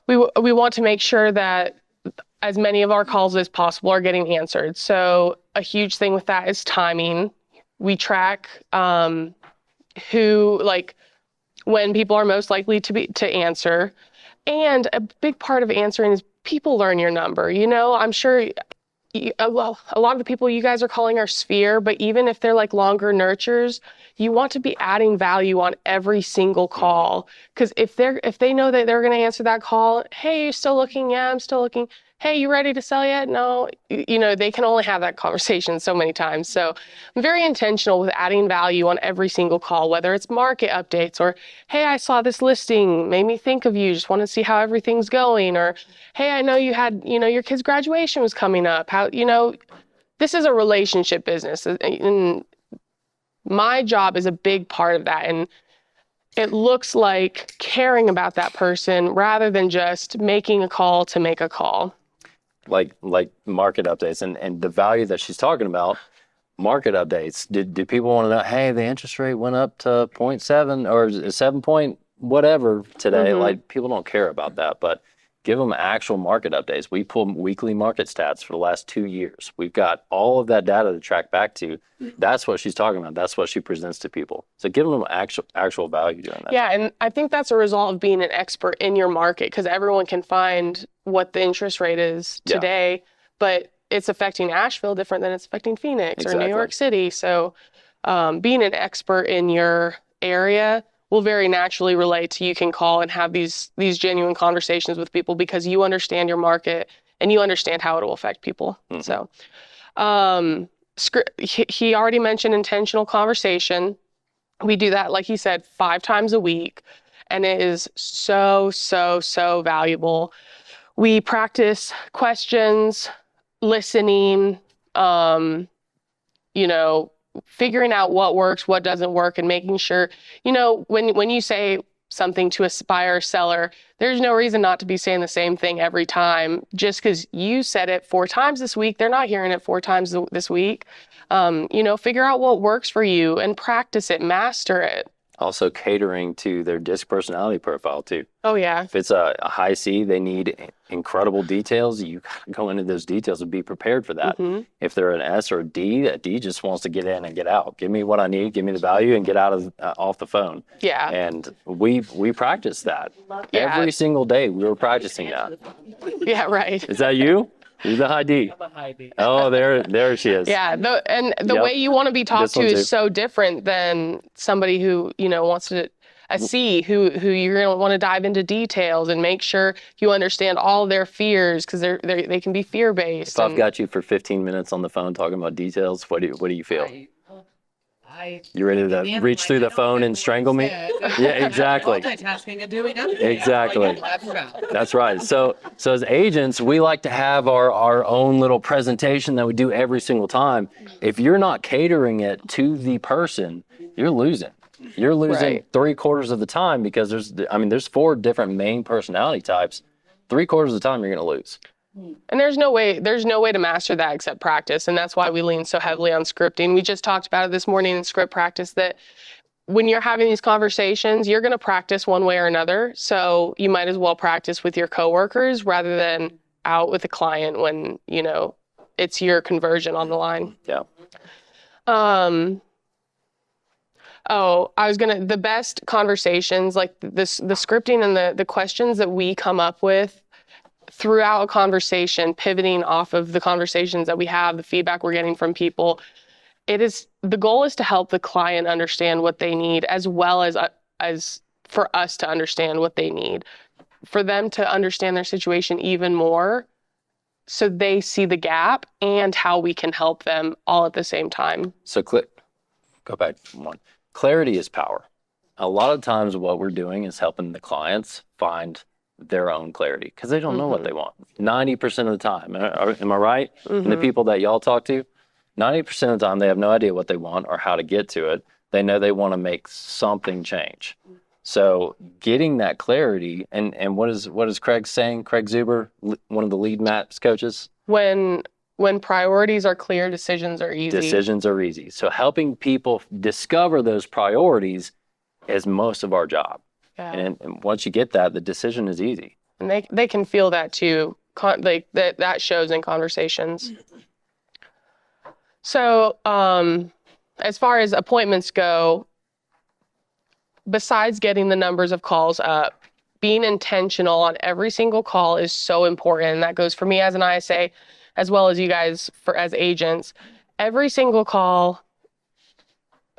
We want to make sure that as many of our calls as possible are getting answered. So a huge thing with that is timing. We track when people are most likely to answer. And a big part of answering is people learn your number. I'm sure a lot of the people you guys are calling are sphere, but even if they're like longer nurtures, you want to be adding value on every single call. Because if they know that they're going to answer that call, hey, you're still looking? Yeah, I'm still looking. Hey, you ready to sell yet? No. They can only have that conversation so many times. So I'm very intentional with adding value on every single call, whether it's market updates or, hey, I saw this listing, made me think of you, just want to see how everything's going. Or, hey, I know you had, your kid's graduation was coming up. This is a relationship business. And my job is a big part of that. And it looks like caring about that person rather than just making a call to make a call. Like market updates and the value that she's talking about, market updates. Do people want to know, hey, the interest rate went up to 0.7 or 7 point whatever today? Mm-hmm. Like, people don't care about that, but give them actual market updates. We pull weekly market stats for the last 2 years. We've got all of that data to track back to. That's what she's talking about. That's what she presents to people. So give them actual value doing that. Yeah, and I think that's a result of being an expert in your market, because everyone can find what the interest rate is today, but it's affecting Asheville different than it's affecting Phoenix or New York City. So being an expert in your area will very naturally relate to, you can call and have these genuine conversations with people because you understand your market and you understand how it will affect people. Mm-hmm. So he already mentioned intentional conversation. We do that, like he said, 5 times a week, and it is so, so, so valuable. We practice questions, listening, figuring out what works, what doesn't work, and making sure, when you say something to a buyer or seller, there's no reason not to be saying the same thing every time. Just because you said it 4 times this week, they're not hearing it 4 times this week. Figure out what works for you and practice it, master it. Also catering to their disc personality profile too. Oh yeah. If it's a high C, they need incredible details. You go into those details and be prepared for that. Mm-hmm. If they're an S or a D just wants to get in and get out. Give me what I need, give me the value, and get out of off the phone. Yeah. And we practice that. Every single day. We were practicing that. Yeah, right. Is that you? Who's the high D? I'm a high D. Oh, there she is. Yeah, the way you want to be talked to is so different than somebody who wants to a C who you're going to want to dive into details and make sure you understand all their fears, because they can be fear based. If I've got you for 15 minutes on the phone talking about details, what do you feel? You ready to reach through the phone and strangle me? Yeah, exactly. Multitasking and doing nothing. Exactly. That's right. So as agents, we like to have our own little presentation that we do every single time. If you're not catering it to the person, you're losing. you're losing Right. 3/4 of the time because there's 4 different main personality types. 3/4 of the time you're going to lose. And there's no way to master that except practice. And that's why we lean so heavily on scripting. We just talked about it this morning in script practice, that when you're having these conversations, you're going to practice one way or another. So you might as well practice with your coworkers rather than out with a client when, it's your conversion on the line. Yeah. The best conversations, like the scripting and the questions that we come up with throughout a conversation, pivoting off of the conversations that we have, the feedback we're getting from people, the goal is to help the client understand what they need, as well as for us to understand what they need, for them to understand their situation even more, so they see the gap and how we can help them all at the same time. So go back one. Clarity is power. A lot of times what we're doing is helping the clients find their own clarity because they don't know what they want. 90% of the time. Am I right? And the people that y'all talk to, 90% of the time they have no idea what they want or how to get to it. They know they want to make something change. So getting that clarity, and what is Craig saying? Craig Zuber, one of the lead MAPS coaches? When priorities are clear, decisions are easy. Decisions are easy. So helping people discover those priorities is most of our job. Yeah. And once you get that, the decision is easy. And they can feel that too. That shows in conversations. So as far as appointments go, besides getting the numbers of calls up, being intentional on every single call is so important. And that goes for me as an ISA, as well as you guys as agents. Every single call,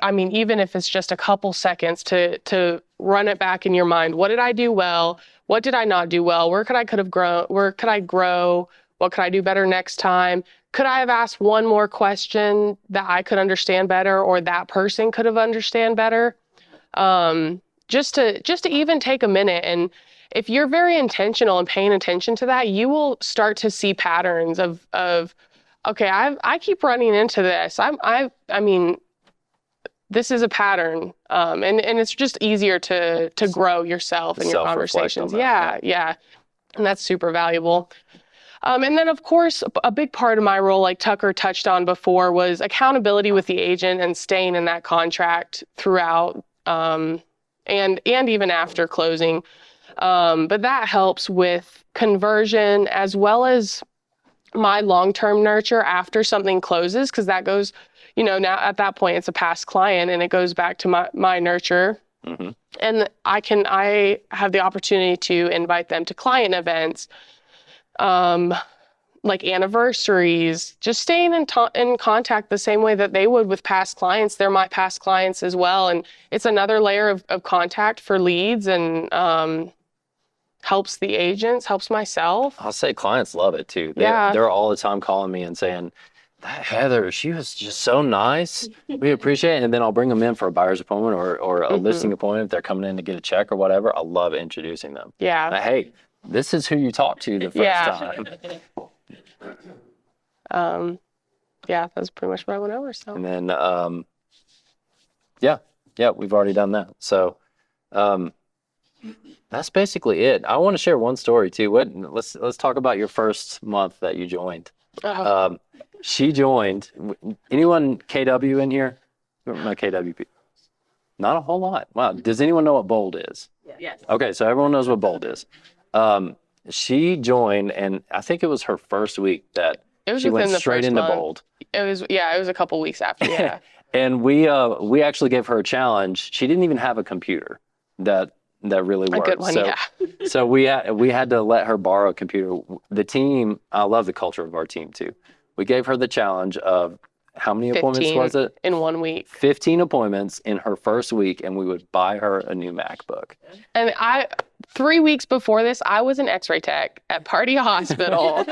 even if it's just a couple seconds to run it back in your mind. What did I do well? What did I not do well? Where could I grow? What could I do better next time? Could I have asked one more question that I could understand better, or that person could have understand better? Just to even take a minute. And if you're very intentional and paying attention to that, you will start to see patterns of okay, I keep running into this. This is a pattern. And it's just easier to grow yourself in your conversations. Yeah. And that's super valuable. And then, of course, a big part of my role, like Tucker touched on before, was accountability with the agent and staying in that contract throughout, and even after closing. But that helps with conversion, as well as my long-term nurture after something closes, because that goes, now at that point it's a past client and it goes back to my nurture. Mm-hmm. And I have the opportunity to invite them to client events, like anniversaries, just staying in contact the same way that they would with past clients. They're my past clients as well. And it's another layer of contact for leads, and helps the agents, helps myself. I'll say clients love it too. They're all the time calling me and saying, that Heather, she was just so nice. We appreciate it. And then I'll bring them in for a buyer's appointment or a listing appointment if they're coming in to get a check or whatever. I love introducing them. Yeah. Like, hey, this is who you talk to the first time. That's pretty much what I went over. So. And then, we've already done that. So, that's basically it. I want to share one story too. Let's talk about your first month that you joined. She joined. Anyone KW in here? Not KWP. Not a whole lot. Wow. Does anyone know what Bold is? Yes. Okay, so everyone knows what Bold is. She joined, and I think it was her first week that she went straight into Bold. It was a couple weeks after. Yeah. And we actually gave her a challenge. She didn't even have a computer that really worked. A good one, yeah. So we had to let her borrow a computer. The team, I love the culture of our team too. We gave her the challenge of how many appointments was it? In 1 week. 15 appointments in her first week, and we would buy her a new MacBook. And 3 weeks before this, I was an X-ray tech at Party Hospital.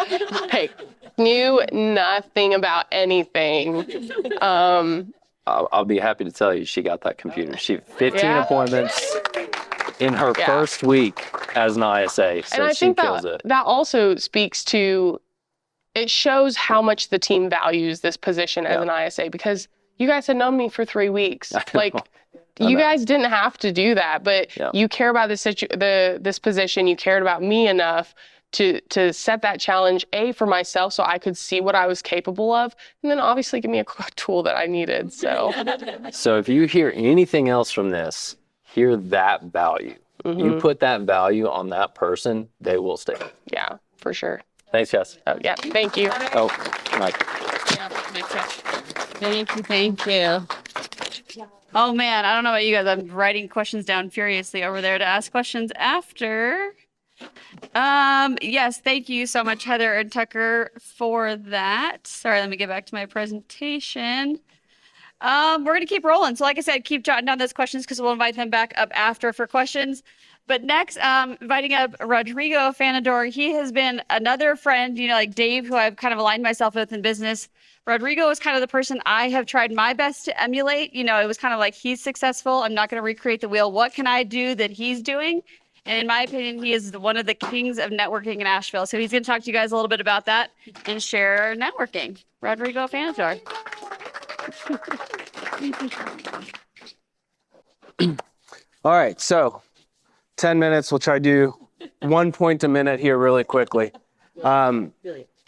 Knew nothing about anything. I'll be happy to tell you she got that computer. 15 appointments in her first week as an ISA. So and I she think kills it. That also speaks to, it shows how much the team values this position as an ISA, because you guys had known me for 3 weeks. Like, You guys didn't have to do that, but Yeah. you care about this position. You cared about me enough to set that challenge, for myself, so I could see what I was capable of, and then obviously give me a tool that I needed. So if you hear anything else from this, hear that value. You put that value on that person, they will stay. Yeah, for sure. Thanks, Jess. Oh, yeah. Thank you. Oh, Mike. Thank you. Oh man, I don't know about you guys. I'm writing questions down furiously over there to ask questions after. Yes, thank you so much, Heather and Tucker, for that. Sorry, let me get back to my presentation. We're gonna keep rolling. So like I said, keep jotting down those questions because we'll invite them back up after for questions. But next, inviting up Rodrigo Fanador. He has been another friend, like Dave, who I've kind of aligned myself with in business. Rodrigo is kind of the person I have tried my best to emulate. It was kind of like he's successful. I'm not going to recreate the wheel. What can I do that he's doing? And in my opinion, he is one of the kings of networking in Asheville. So he's going to talk to you guys a little bit about that and share networking. Rodrigo Fanador. All right, so 10 minutes. We'll try to do 1 point a minute here really quickly.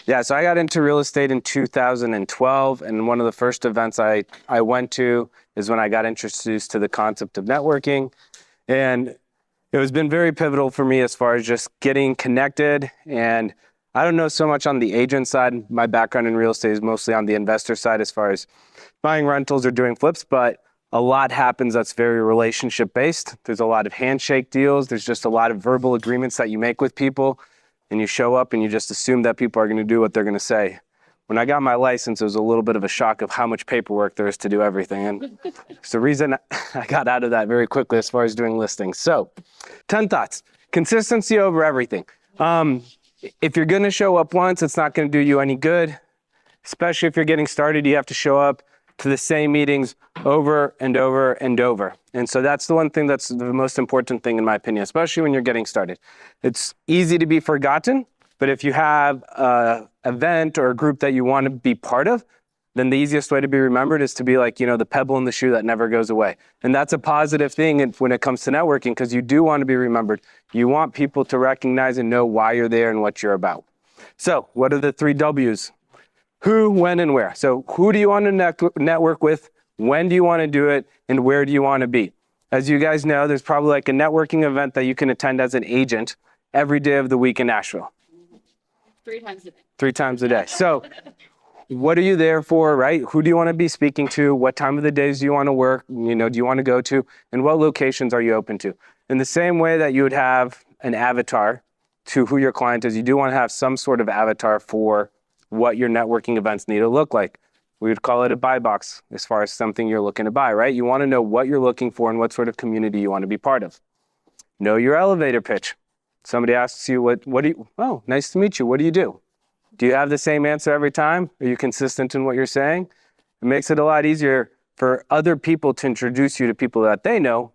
Yeah, so I got into real estate in 2012, and one of the first events I went to is when I got introduced to the concept of networking. And it has been very pivotal for me as far as just getting connected. And I don't know so much on the agent side. My background in real estate is mostly on the investor side as far as buying rentals or doing flips, but a lot happens that's very relationship based. There's a lot of handshake deals. There's just a lot of verbal agreements that you make with people, and you show up and you just assume that people are going to do what they're going to say. When I got my license, it was a little bit of a shock of how much paperwork there is to do everything. And it's the reason I got out of that very quickly as far as doing listings. So 10 thoughts. Consistency over everything. If you're going to show up once, it's not going to do you any good. Especially if you're getting started, you have to show up to the same meetings over and over and over. And so that's the one thing that's the most important thing in my opinion, especially when you're getting started. It's easy to be forgotten, but if you have an event or a group that you want to be part of, then the easiest way to be remembered is to be like, the pebble in the shoe that never goes away. And that's a positive thing when it comes to networking, because you do want to be remembered. You want people to recognize and know why you're there and what you're about. So what are the 3 W's? Who, when, and where. So who do you want to network with? When do you want to do it? And where do you want to be? As you guys know, there's probably like a networking event that you can attend as an agent every day of the week in Asheville. 3 times a day. 3 times a day. So what are you there for, right? Who do you want to be speaking to? What time of the days do you want to work? Do you want to go to? And what locations are you open to? In the same way that you would have an avatar to who your client is, you do want to have some sort of avatar for what your networking events need to look like. We would call it a buy box as far as something you're looking to buy, right? You want to know what you're looking for and what sort of community you want to be part of. Know your elevator pitch. Somebody asks you, oh, nice to meet you. What do you do? Do you have the same answer every time? Are you consistent in what you're saying? It makes it a lot easier for other people to introduce you to people that they know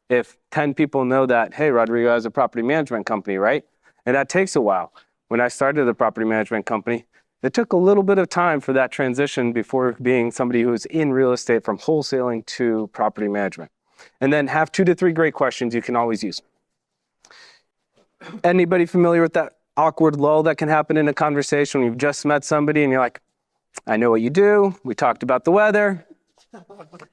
if 10 people know that, hey, Rodrigo has a property management company, right? And that takes a while. When I started the property management company, it took a little bit of time for that transition before being somebody who's in real estate from wholesaling to property management. And then have 2 to 3 great questions you can always use. Anybody familiar with that awkward lull that can happen in a conversation when you've just met somebody and you're like, I know what you do. We talked about the weather.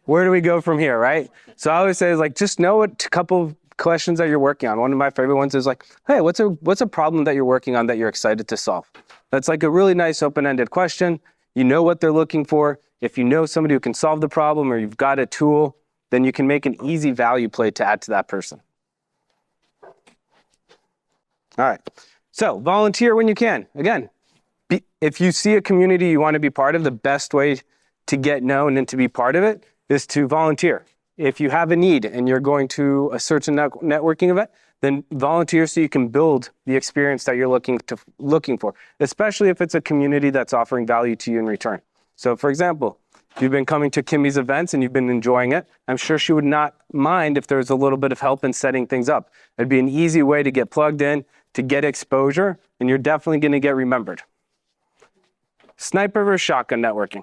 Where do we go from here, right? So I always say is like, just know what a couple of questions that you're working on. One of my favorite ones is like, hey, what's a problem that you're working on that you're excited to solve? That's like a really nice open-ended question. You know what they're looking for. If you know somebody who can solve the problem or you've got a tool, then you can make an easy value play to add to that person. All right. So volunteer when you can. Again, if you see a community you want to be part of, the best way to get known and to be part of it is to volunteer. If you have a need and you're going to a certain networking event, then volunteer so you can build the experience that you're looking for, especially if it's a community that's offering value to you in return. So for example, if you've been coming to Kimmy's events and you've been enjoying it, I'm sure she would not mind if there's a little bit of help in setting things up. It'd be an easy way to get plugged in, to get exposure, and you're definitely going to get remembered. Sniper versus shotgun networking.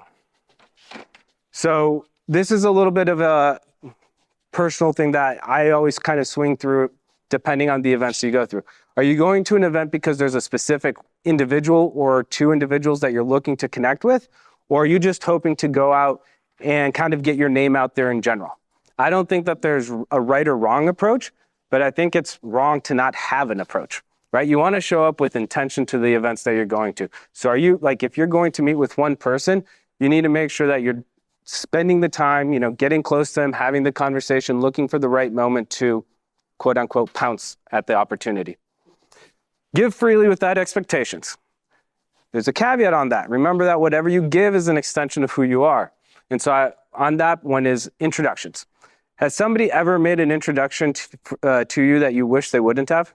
So this is a little bit of a personal thing that I always kind of swing through depending on the events you go through. Are you going to an event because there's a specific individual or two individuals that you're looking to connect with? Or are you just hoping to go out and kind of get your name out there in general? I don't think that there's a right or wrong approach, but I think it's wrong to not have an approach, right? You want to show up with intention to the events that you're going to. So are you, like, if you're going to meet with one person, you need to make sure that you're spending the time, getting close to them, having the conversation, looking for the right moment to quote unquote pounce at the opportunity. Give freely without expectations. There's a caveat on that. Remember that whatever you give is an extension of who you are. And so on that one is introductions. Has somebody ever made an introduction to you that you wish they wouldn't have?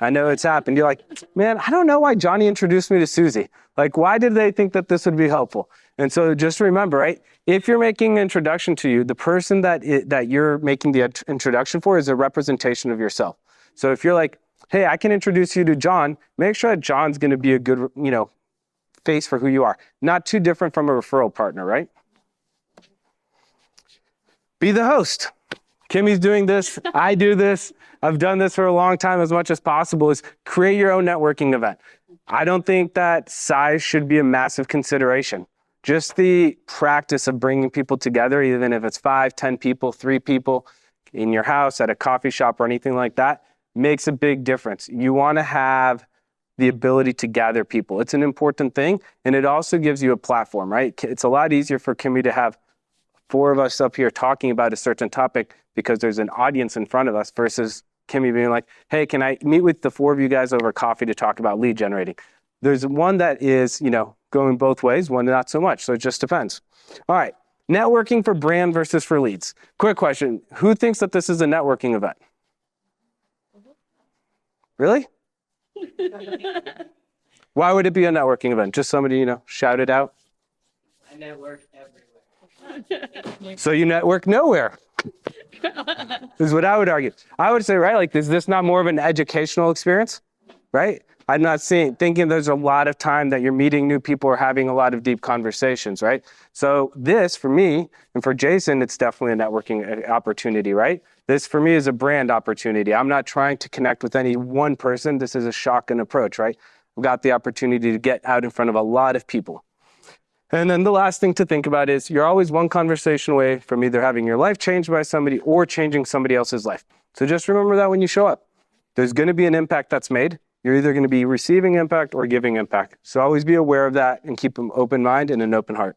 I know it's happened. You're like, man, I don't know why Johnny introduced me to Susie. Like, why did they think that this would be helpful? And so just remember, right? If you're making an introduction to you, the person that you're making the introduction for is a representation of yourself. So if you're like, hey, I can introduce you to John, make sure that John's going to be a good, face for who you are. Not too different from a referral partner, right? Be the host. Kimmy's doing this. I do this. I've done this for a long time as much as possible, is create your own networking event. I don't think that size should be a massive consideration. Just the practice of bringing people together, even if it's 5, 10 people, 3 people in your house, at a coffee shop or anything like that, makes a big difference. You want to have the ability to gather people. It's an important thing. And it also gives you a platform, right? It's a lot easier for Kimmy to have 4 of us up here talking about a certain topic because there's an audience in front of us versus Kimmy being like, hey, can I meet with the 4 of you guys over coffee to talk about lead generating? There's one that is, going both ways, one not so much. So it just depends. All right. Networking for brand versus for leads. Quick question. Who thinks that this is a networking event? Really? Why would it be a networking event? Just somebody, shout it out. I network everywhere. So you network nowhere. Is what I would argue. I would say, right, like, is this not more of an educational experience, right? I'm not thinking there's a lot of time that you're meeting new people or having a lot of deep conversations, right? So this, for me, and for Jason, it's definitely a networking opportunity, right? This, for me, is a brand opportunity. I'm not trying to connect with any one person. This is a shotgun approach, right? I've got the opportunity to get out in front of a lot of people. And then the last thing to think about is you're always one conversation away from either having your life changed by somebody or changing somebody else's life. So just remember that when you show up. There's going to be an impact that's made. You're either going to be receiving impact or giving impact. So always be aware of that and keep an open mind and an open heart.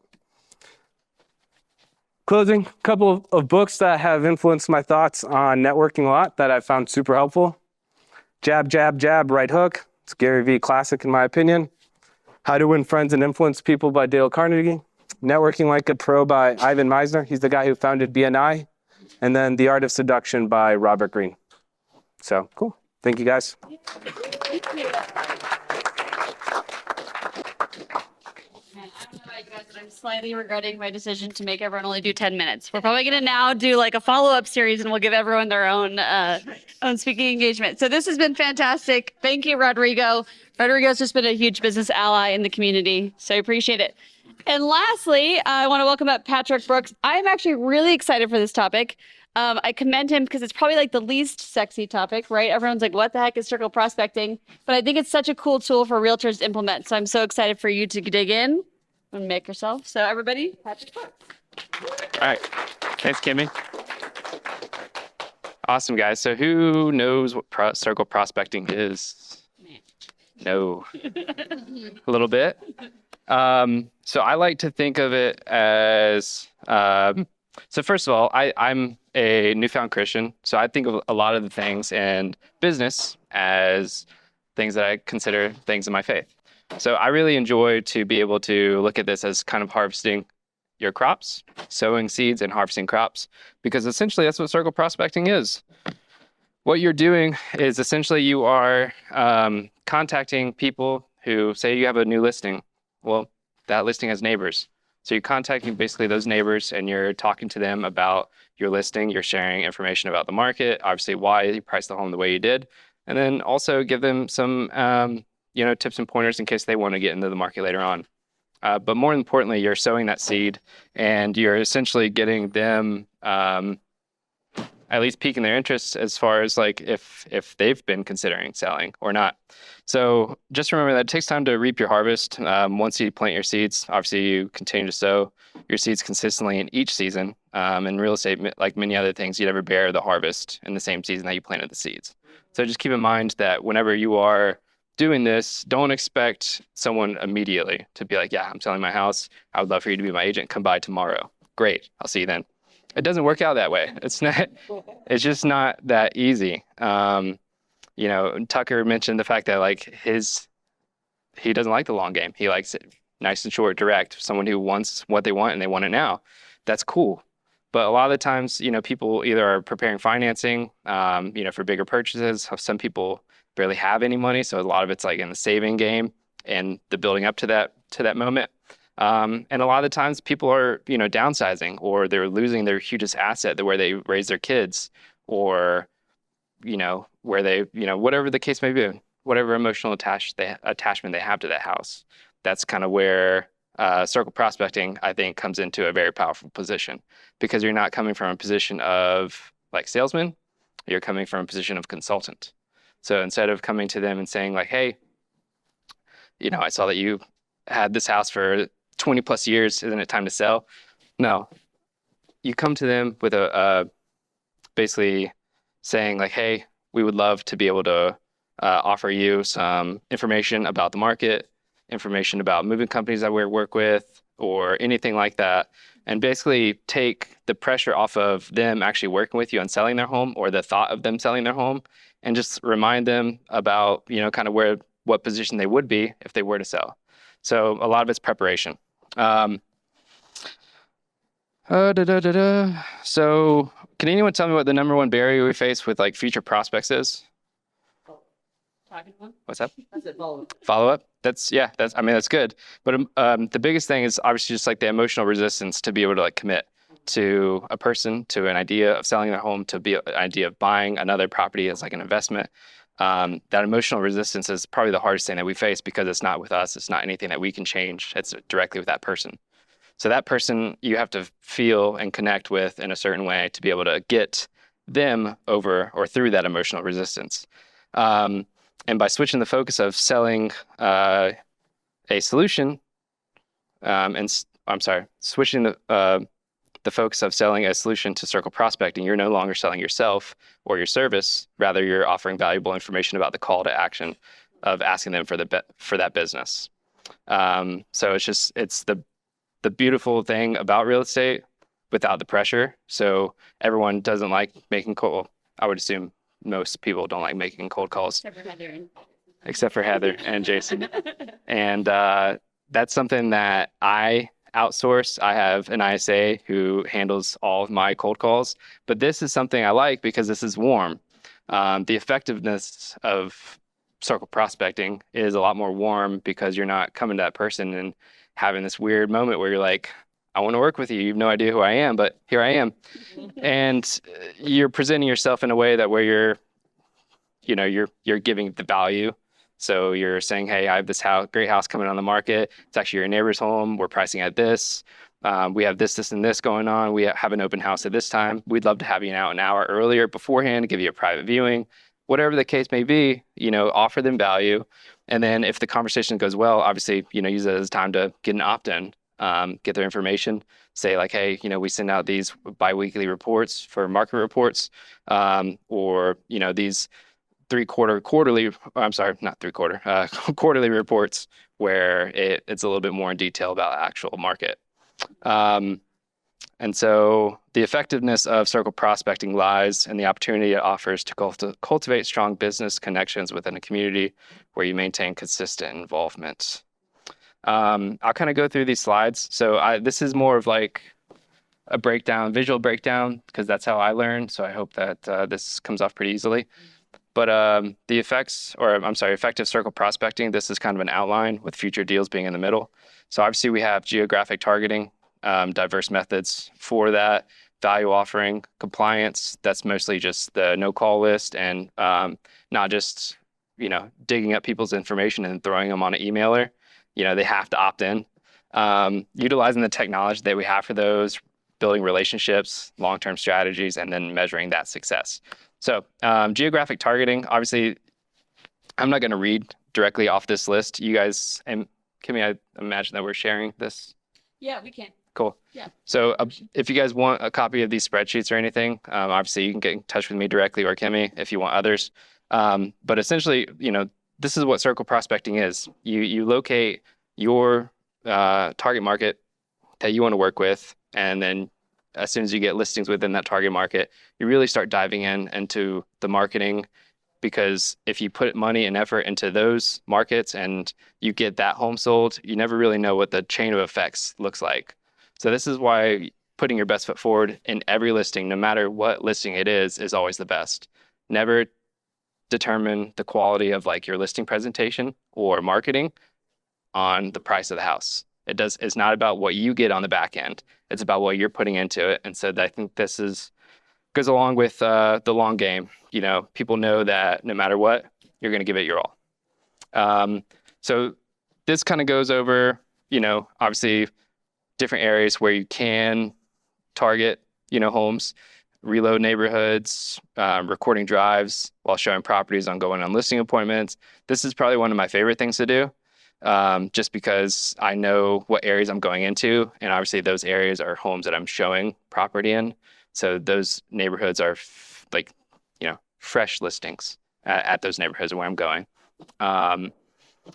Closing, a couple of books that have influenced my thoughts on networking a lot that I found super helpful. Jab, Jab, Jab, Right Hook. It's Gary Vee classic in my opinion. How to Win Friends and Influence People by Dale Carnegie. Networking Like a Pro by Ivan Misner. He's the guy who founded BNI. And then The Art of Seduction by Robert Greene. So, cool. Thank you, guys. I don't know about you guys, but I'm slightly regretting my decision to make everyone only do 10 minutes. We're probably going to now do like a follow-up series and we'll give everyone their own speaking engagement. So this has been fantastic. Thank you, Rodrigo. Rodrigo's just been a huge business ally in the community, so I appreciate it. And lastly, I want to welcome up Patrick Brooks. I'm actually really excited for this topic. I commend him because it's probably like the least sexy topic, right? Everyone's like, what the heck is circle prospecting? But I think it's such a cool tool for realtors to implement. So I'm so excited for you to dig in and make yourself. So everybody, Patrick Brooks. All right. Thanks, Kimmy. Awesome, guys. So who knows what circle prospecting is? No. A little bit. So I like to think of it as, so first of all, I'm a newfound Christian. So I think of a lot of the things in business as things that I consider things in my faith. So I really enjoy to be able to look at this as kind of harvesting your crops, sowing seeds and harvesting crops, because essentially that's what circle prospecting is. What you're doing is essentially you are contacting people who say you have a new listing. Well, that listing has neighbors. So you're contacting basically those neighbors and you're talking to them about your listing. You're sharing information about the market, obviously why you priced the home the way you did, and then also give them some tips and pointers in case they want to get into the market later on. But more importantly, you're sowing that seed and you're essentially getting them at least piquing their interest as far as like if they've been considering selling or not. So just remember that it takes time to reap your harvest. Once you plant your seeds, obviously you continue to sow your seeds consistently in each season. In real estate, like many other things, you never bear the harvest in the same season that you planted the seeds. So just keep in mind that whenever you are doing this, don't expect someone immediately to be like, yeah, I'm selling my house. I would love for you to be my agent. Come by tomorrow. Great. I'll see you then. It doesn't work out that way. It's just not that easy. You know, Tucker mentioned the fact that like he doesn't like the long game. He likes it nice and short, direct. Someone who wants what they want and they want it now. That's cool. But a lot of the times, you know, people either are preparing financing, you know, for bigger purchases. Some people barely have any money, so a lot of it's like in the saving game and the building up to that moment. And a lot of the times, people are, you know, downsizing, or they're losing their hugest asset, where they raise their kids, or you know, where they, you know, whatever the case may be, whatever emotional attachment they have to that house. That's kind of where circle prospecting, I think, comes into a very powerful position, because you're not coming from a position of like salesman, you're coming from a position of consultant. So instead of coming to them and saying like, hey, you know, I saw that you had this house for 20 plus years, isn't it time to sell? No, you come to them with a basically saying like, hey, we would love to be able to offer you some information about the market, information about moving companies that we work with, or anything like that, and basically take the pressure off of them actually working with you on selling their home, or the thought of them selling their home, and just remind them about, you know, kind of what position they would be if they were to sell. So a lot of it's preparation. So can anyone tell me what the number one barrier we face with like future prospects is? What's that? Follow up. That's I mean, that's good. But the biggest thing is obviously just like the emotional resistance to be able to like commit to a person, to an idea of selling their home, to be an idea of buying another property as like an investment. That emotional resistance is probably the hardest thing that we face, because it's not with us. It's not anything that we can change. It's directly with that person. So that person you have to feel and connect with in a certain way to be able to get them over or through that emotional resistance. And by switching the focus of selling a solution, switching the focus of selling a solution to circle prospecting, you're no longer selling yourself or your service. Rather, you're offering valuable information about the call to action of asking them for that business. So it's the beautiful thing about real estate without the pressure. So everyone doesn't like making cold. I would assume most people don't like making cold calls. Except for Heather and Jason. And that's something that I outsource. I have an ISA who handles all of my cold calls. But this is something I like because this is warm. The effectiveness of circle prospecting is a lot more warm, because you're not coming to that person and having this weird moment where you're like, I want to work with you. You have no idea who I am, but here I am. And you're presenting yourself in a way that where you're giving the value. So you're saying, hey, I have this great house coming on the market. It's actually your neighbor's home. We're pricing at this. We have this, and this going on. We have an open house at this time. We'd love to have you out an hour earlier beforehand, give you a private viewing. Whatever the case may be, offer them value. And then if the conversation goes well, obviously, use it as time to get an opt-in, get their information, say like, hey, we send out these biweekly reports for market reports, or, these quarterly reports where it's a little bit more in detail about actual market. And so the effectiveness of circle prospecting lies in the opportunity it offers to cultivate strong business connections within a community where you maintain consistent involvement. I'll kind of go through these slides. So this is more of like a visual breakdown, because that's how I learn. So I hope that this comes off pretty easily. But the effective circle prospecting, this is kind of an outline with future deals being in the middle. So obviously we have geographic targeting, diverse methods for that, value offering, compliance. That's mostly just the no call list, and not just, digging up people's information and throwing them on an emailer. They have to opt in. Utilizing the technology that we have for those building relationships, long-term strategies, and then measuring that success. So geographic targeting, obviously, I'm not going to read directly off this list. You guys, and Kimmy, I imagine that we're sharing this. Yeah, we can. Cool. Yeah. So if you guys want a copy of these spreadsheets or anything, obviously you can get in touch with me directly or Kimmy if you want others. But essentially, this is what circle prospecting is. You locate your target market that you want to work with, and then as soon as you get listings within that target market, you really start diving into the marketing, because if you put money and effort into those markets and you get that home sold, you never really know what the chain of effects looks like. So this is why putting your best foot forward in every listing, no matter what listing it is always the best. Never determine the quality of like your listing presentation or marketing on the price of the house. It's not about what you get on the back end. It's about what you're putting into it. And so I think this goes along with the long game. People know that no matter what, you're going to give it your all. So this kind of goes over, obviously different areas where you can target, homes, reload neighborhoods, recording drives while showing properties on going on listing appointments. This is probably one of my favorite things to do, just because I know what areas I'm going into. And obviously those areas are homes that I'm showing property in. So those neighborhoods are fresh listings at those neighborhoods where I'm going.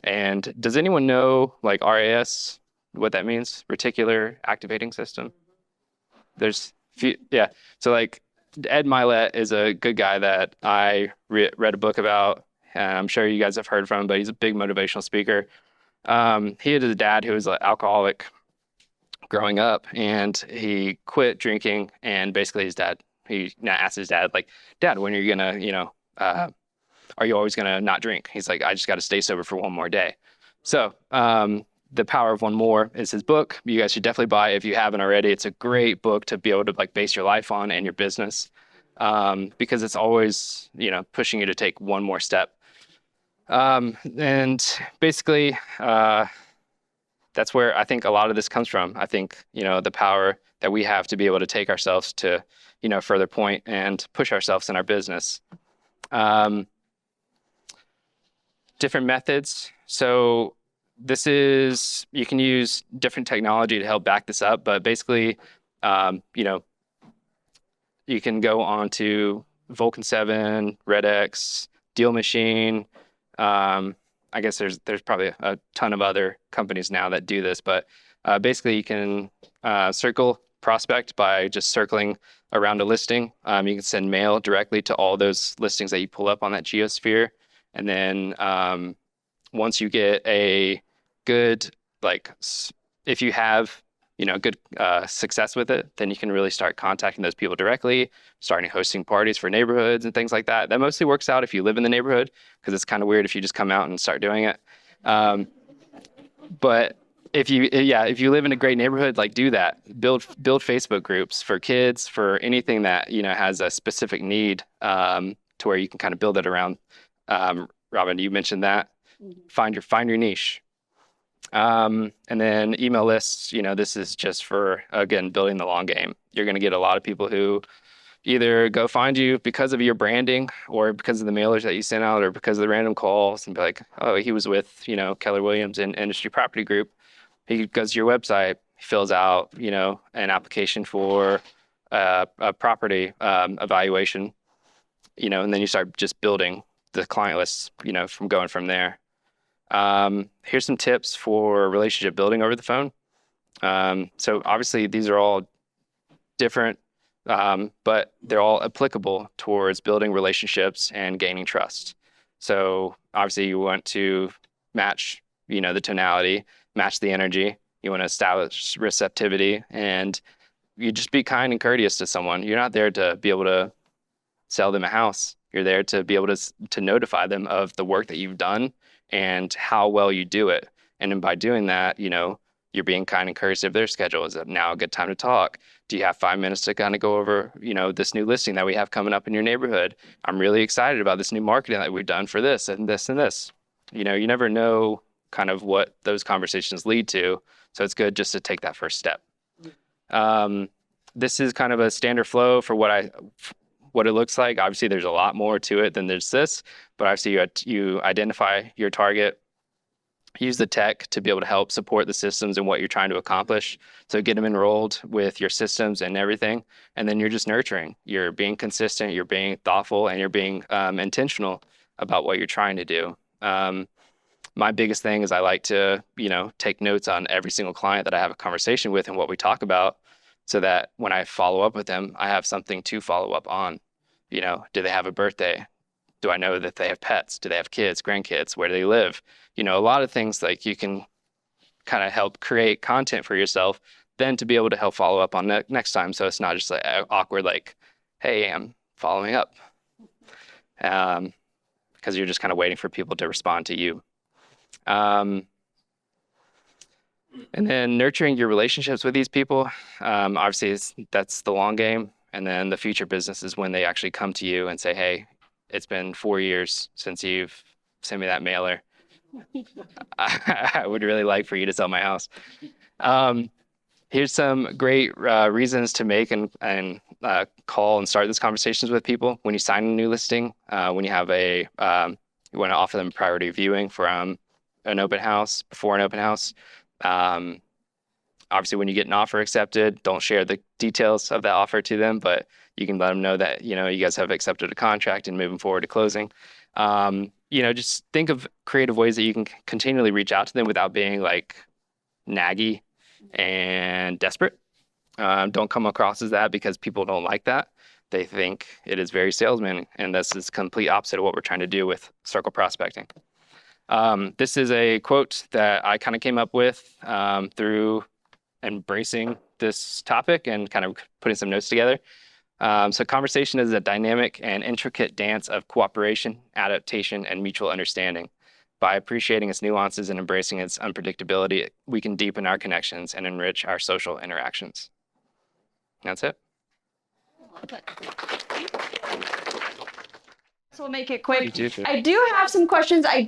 And does anyone know like RAS, what that means? Reticular activating system. There's yeah. So like Ed Milet is a good guy that I read a book about. I'm sure you guys have heard from him, but he's a big motivational speaker. He had a dad who was an alcoholic growing up, and he quit drinking. And basically he asked his dad, like, Dad, when are you gonna, are you always gonna not drink? He's like, I just got to stay sober for one more day. So The Power of One More is his book. You guys should definitely buy it if you haven't already. It's a great book to be able to like base your life on and your business, because it's always, pushing you to take one more step. And basically, that's where I think a lot of this comes from. I think, the power that we have to be able to take ourselves to, further point and push ourselves in our business. Different methods. So you can use different technology to help back this up, but basically, you can go on to Vulcan 7, RedX, Deal Machine. I guess there's probably a ton of other companies now that do this, but basically you can circle prospect by just circling around a listing. You can send mail directly to all those listings that you pull up on that geosphere. And then once you get a good, if you have, good success with it, then you can really start contacting those people directly, starting hosting parties for neighborhoods and things like that. That mostly works out if you live in the neighborhood, because it's kind of weird if you just come out and start doing it. But if you live in a great neighborhood, do that. Build Facebook groups for kids, for anything that, has a specific need, to where you can kind of build it around. Robin, you mentioned that. Find your niche. And then email lists, this is just for, again, building the long game. You're going to get a lot of people who either go find you because of your branding, or because of the mailers that you sent out, or because of the random calls, and be like, oh, he was with, Keller Williams in Industry Property Group. He goes to your website, he fills out, an application for a property evaluation, and then you start just building the client list, from there. Here's some tips for relationship building over the phone. So obviously these are all different, but they're all applicable towards building relationships and gaining trust. So obviously you want to match, the tonality, match the energy. You want to establish receptivity, and you just be kind and courteous to someone. You're not there to be able to sell them a house. You're there to be able to notify them of the work that you've done and how well you do it. And then by doing that, you're being kind and courteous of their schedule. Is it now a good time to talk? Do you have 5 minutes to kind of go over, this new listing that we have coming up in your neighborhood? I'm really excited about this new marketing that we've done for this and this and this. You never know kind of what those conversations lead to. So it's good just to take that first step. this is kind of a standard flow for what it looks like. Obviously, there's a lot more to it than there's this, but obviously you identify your target, use the tech to be able to help support the systems and what you're trying to accomplish. So get them enrolled with your systems and everything. And then you're just nurturing. You're being consistent, you're being thoughtful, and you're being intentional about what you're trying to do. My biggest thing is I like to, take notes on every single client that I have a conversation with and what we talk about, so that when I follow up with them, I have something to follow up on. Do they have a birthday? Do I know that they have pets? Do they have kids, grandkids? Where do they live? A lot of things like you can kind of help create content for yourself, then to be able to help follow up on next time. So it's not just like awkward, like, hey, I'm following up. Because you're just kind of waiting for people to respond to you. And then nurturing your relationships with these people. Obviously, that's the long game. And then the future business is when they actually come to you and say, hey, it's been 4 years since you've sent me that mailer. I would really like for you to sell my house. Here's some great reasons to make and call and start these conversations with people. When you sign a new listing, when you have you want to offer them priority viewing from an open house, before an open house. Obviously, when you get an offer accepted, don't share the details of that offer to them, but you can let them know that, you guys have accepted a contract and moving forward to closing. Just think of creative ways that you can continually reach out to them without being like naggy and desperate. Don't come across as that, because people don't like that. They think it is very salesman, and this is complete opposite of what we're trying to do with circle prospecting. This is a quote that I kind of came up with through embracing this topic and kind of putting some notes together. So conversation is a dynamic and intricate dance of cooperation, adaptation, and mutual understanding. By appreciating its nuances and embracing its unpredictability, we can deepen our connections and enrich our social interactions. That's it. So we'll make it quick. You too. I do have some questions. I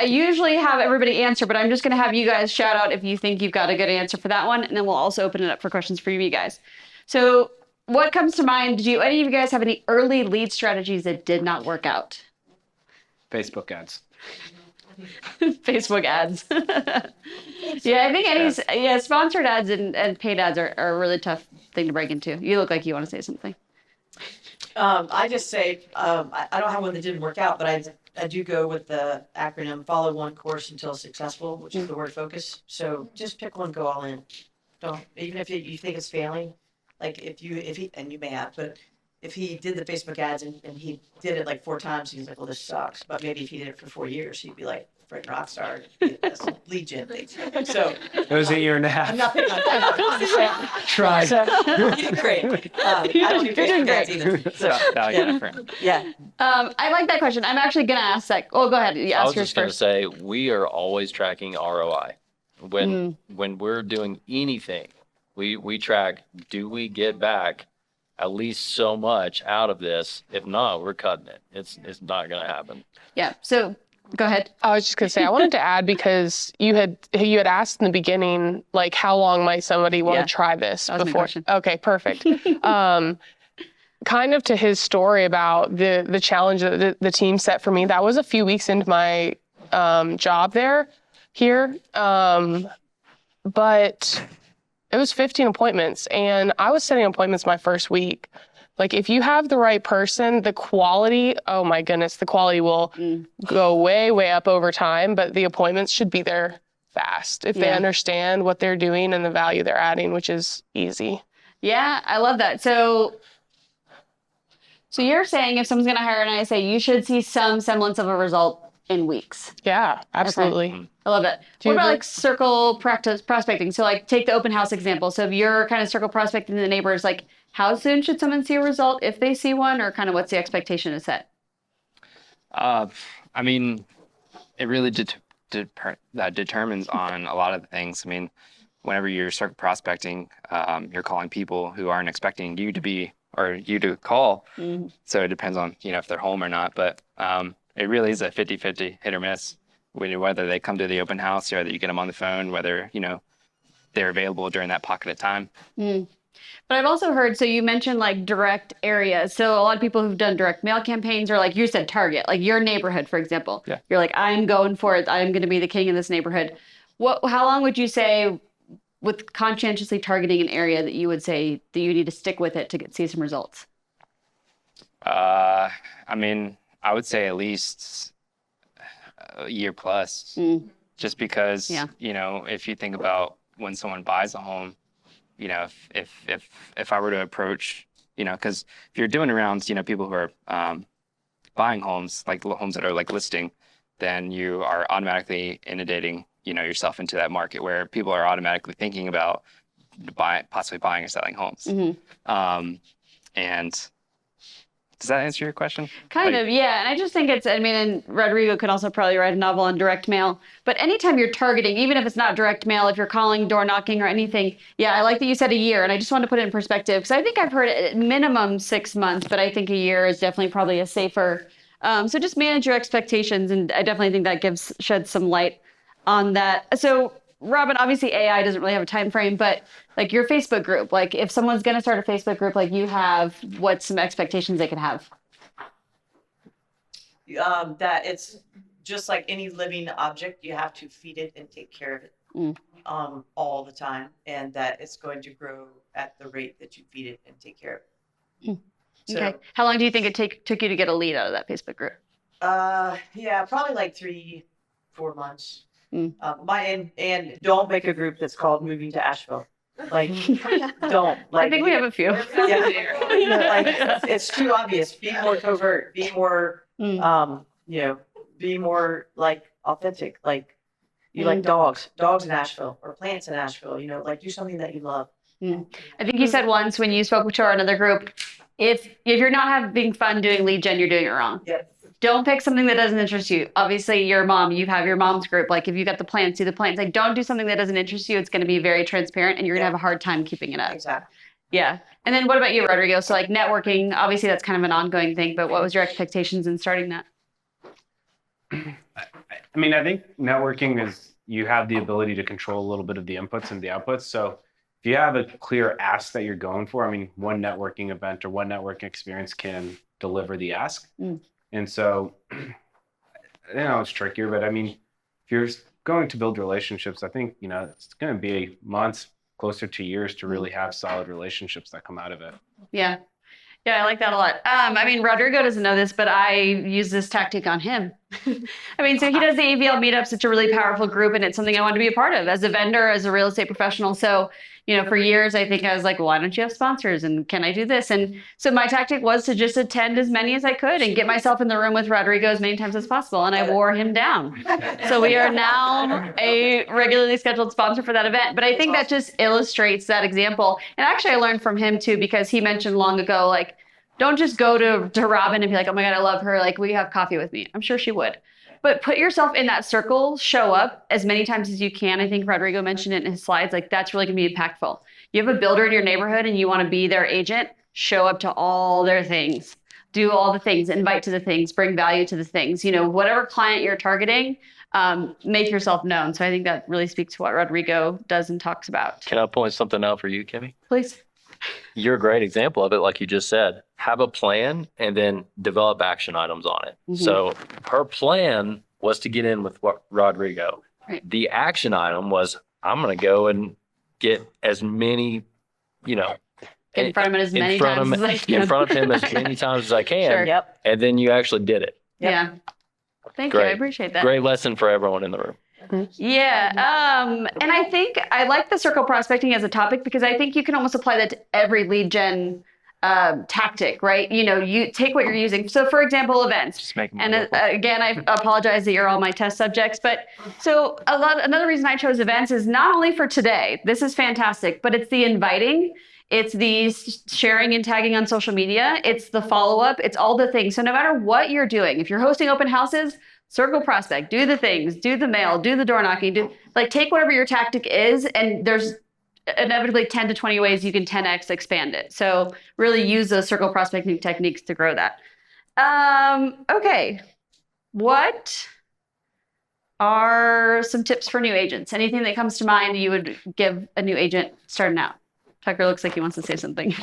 usually have everybody answer, but I'm just going to have you guys shout out if you think you've got a good answer for that one, and then we'll also open it up for questions for you guys. So what comes to mind? Do any of you guys have any early lead strategies that did not work out? Facebook ads. Facebook ads. Yeah, I think sponsored ads and paid ads are a really tough thing to break into. You look like you want to say something. I just say, I don't have one that didn't work out, but I do go with the acronym follow one course until successful, which is the word focus. So just pick one, go all in. Don't, even if you think it's failing, like if he, and you may have, but if he did the Facebook ads and he did it like 4 times, he's like, well, this sucks. But maybe if he did it for 4 years, he'd be like, freaking rock star, that's lead gen thing. So It was a year and a half. I'm not picking on that. Tried. So, you did great. I don't do Facebook ads either. So, yeah. I like that question. I'm actually going to ask that. Oh, go ahead. You I ask was yours just going to first. say, we are always tracking ROI. When we're doing anything, we track, do we get back at least so much out of this? If not, we're cutting it. It's not going to happen. Yeah. So go ahead. I was just gonna say, I wanted to add, because you had asked in the beginning, like, how long might somebody want to try this That was my before? question. Okay, perfect. Kind of to his story about the challenge that the team set for me, that was a few weeks into my job here. But it was 15 appointments, and I was setting appointments my first week. Like, if you have the right person, the quality, oh my goodness, the quality will go way, way up over time, but the appointments should be there fast if they understand what they're doing and the value they're adding, which is easy. Yeah, I love that. So you're saying if someone's going to hire an ISA, you should see some semblance of a result in weeks. Yeah, absolutely. I love it. Do What you about agree? like circle prospecting? So like take the open house example. So if you're kind of circle prospecting the neighbors, like how soon should someone see a result if they see one, or kind of what's the expectation to set? I mean, it really determines on a lot of the things. I mean, whenever you're circle prospecting, you're calling people who aren't expecting you to be, or you to call. So it depends on, if they're home or not. But it really is a 50-50 hit or miss, whether they come to the open house or that you get them on the phone, whether, they're available during that pocket of time. But I've also heard, so you mentioned like direct areas. So a lot of people who've done direct mail campaigns or like you said, target, like your neighborhood, for example. Yeah. You're like, I'm going for it. I'm going to be the king in this neighborhood. How long would you say with conscientiously targeting an area that you would say that you need to stick with it to see some results? I mean, I would say at least a year plus, just because, Yeah. you know, if you think about when someone buys a home, you know, if I were to approach, you know, because if you're doing rounds, you know, people who are buying homes, like homes that are like listing, then you are automatically inundating, you know, yourself into that market where people are automatically thinking about possibly buying or selling homes. And does that answer your question? Kind of, yeah. And I just think I mean, and Rodrigo could also probably write a novel on direct mail. But anytime you're targeting, even if it's not direct mail, if you're calling, door knocking, or anything, yeah, I like that you said a year. And I just want to put it in perspective because I think I've heard at minimum 6 months, but I think a year is definitely probably a safer. So just manage your expectations. And I definitely think that sheds some light on that. So Robin, obviously AI doesn't really have a time frame, but like your Facebook group, like if someone's going to start a Facebook group like you have, what's some expectations they can have? That it's just like any living object, you have to feed it and take care of it all the time, and that it's going to grow at the rate that you feed it and take care of it. Okay. How long do you think it took you to get a lead out of that Facebook group? Yeah, probably like 3-4 months. And don't make a group that's called Moving to Asheville. Like, don't. Like, I think we have a few. Yeah, like, it's too obvious. Be more covert. Be more, you know, be more like authentic. Like, you like dogs in Asheville, or plants in Asheville. You know, like do something that you love. I think you said once when you spoke to another group, if you're not having fun doing lead gen, you're doing it wrong. Yes. Don't pick something that doesn't interest you. Obviously, your mom, you have your mom's group. Like if you got the plants, do the plants. Like don't do something that doesn't interest you. It's going to be very transparent and you're going to have a hard time keeping it up. Exactly. Yeah. And then what about you, Rodrigo? So like networking, obviously that's kind of an ongoing thing, but what was your expectations in starting that? I mean, I think networking is you have the ability to control a little bit of the inputs and the outputs. So if you have a clear ask that you're going for, I mean, one networking event or one networking experience can deliver the ask. And so, I know it's trickier, but I mean, if you're going to build relationships, I think, you know, it's going to be months, closer to years to really have solid relationships that come out of it. Yeah. Yeah, I like that a lot. I mean, Rodrigo doesn't know this, but I use this tactic on him. I mean, so he does the AVL meetups. It's a really powerful group, and it's something I want to be a part of as a vendor, as a real estate professional. So, you know, for years, I think I was like, well, why don't you have sponsors? And can I do this? And so my tactic was to just attend as many as I could and get myself in the room with Rodrigo as many times as possible. And I wore him down. So we are now a regularly scheduled sponsor for that event. But I think that just illustrates that example. And actually, I learned from him, too, because he mentioned long ago, like, don't just go to Robin and be like, oh my God, I love her. Like, will you have coffee with me? I'm sure she would. But put yourself in that circle, show up as many times as you can. I think Rodrigo mentioned it in his slides. Like, that's really going to be impactful. You have a builder in your neighborhood and you want to be their agent, show up to all their things. Do all the things, invite to the things, bring value to the things. You know, whatever client you're targeting, make yourself known. So I think that really speaks to what Rodrigo does and talks about. Can I point something out for you, Kimmy? Please. You're a great example of it, like you just said. Have a plan and then develop action items on it. So her plan was to get in with Rodrigo. Right. The action item was, I'm going to go and get as many, you know, In front of him as many times as I can. In front of him as many times as I can. Sure. Yep. And then you actually did it. Yeah. Thank you. I Great. appreciate that. Great lesson for everyone in the room. Yeah. And I think I like the circle prospecting as a topic because I think you can almost apply that to every lead gen tactic, right? You know, you take what you're using. So for example, events. Just make them And local. again, I apologize that you're all my test subjects, but so another reason I chose events is not only for today, this is fantastic, but it's the inviting, it's the sharing and tagging on social media, it's the follow-up, it's all the things. So no matter what you're doing, if you're hosting open houses, circle prospect, do the things, do the mail, do the door knocking, take whatever your tactic is, and there's inevitably 10 to 20 ways you can 10x expand it. So really use those circle prospecting techniques to grow that. Okay. What are some tips for new agents? Anything that comes to mind you would give a new agent starting out? Tucker looks like he wants to say something.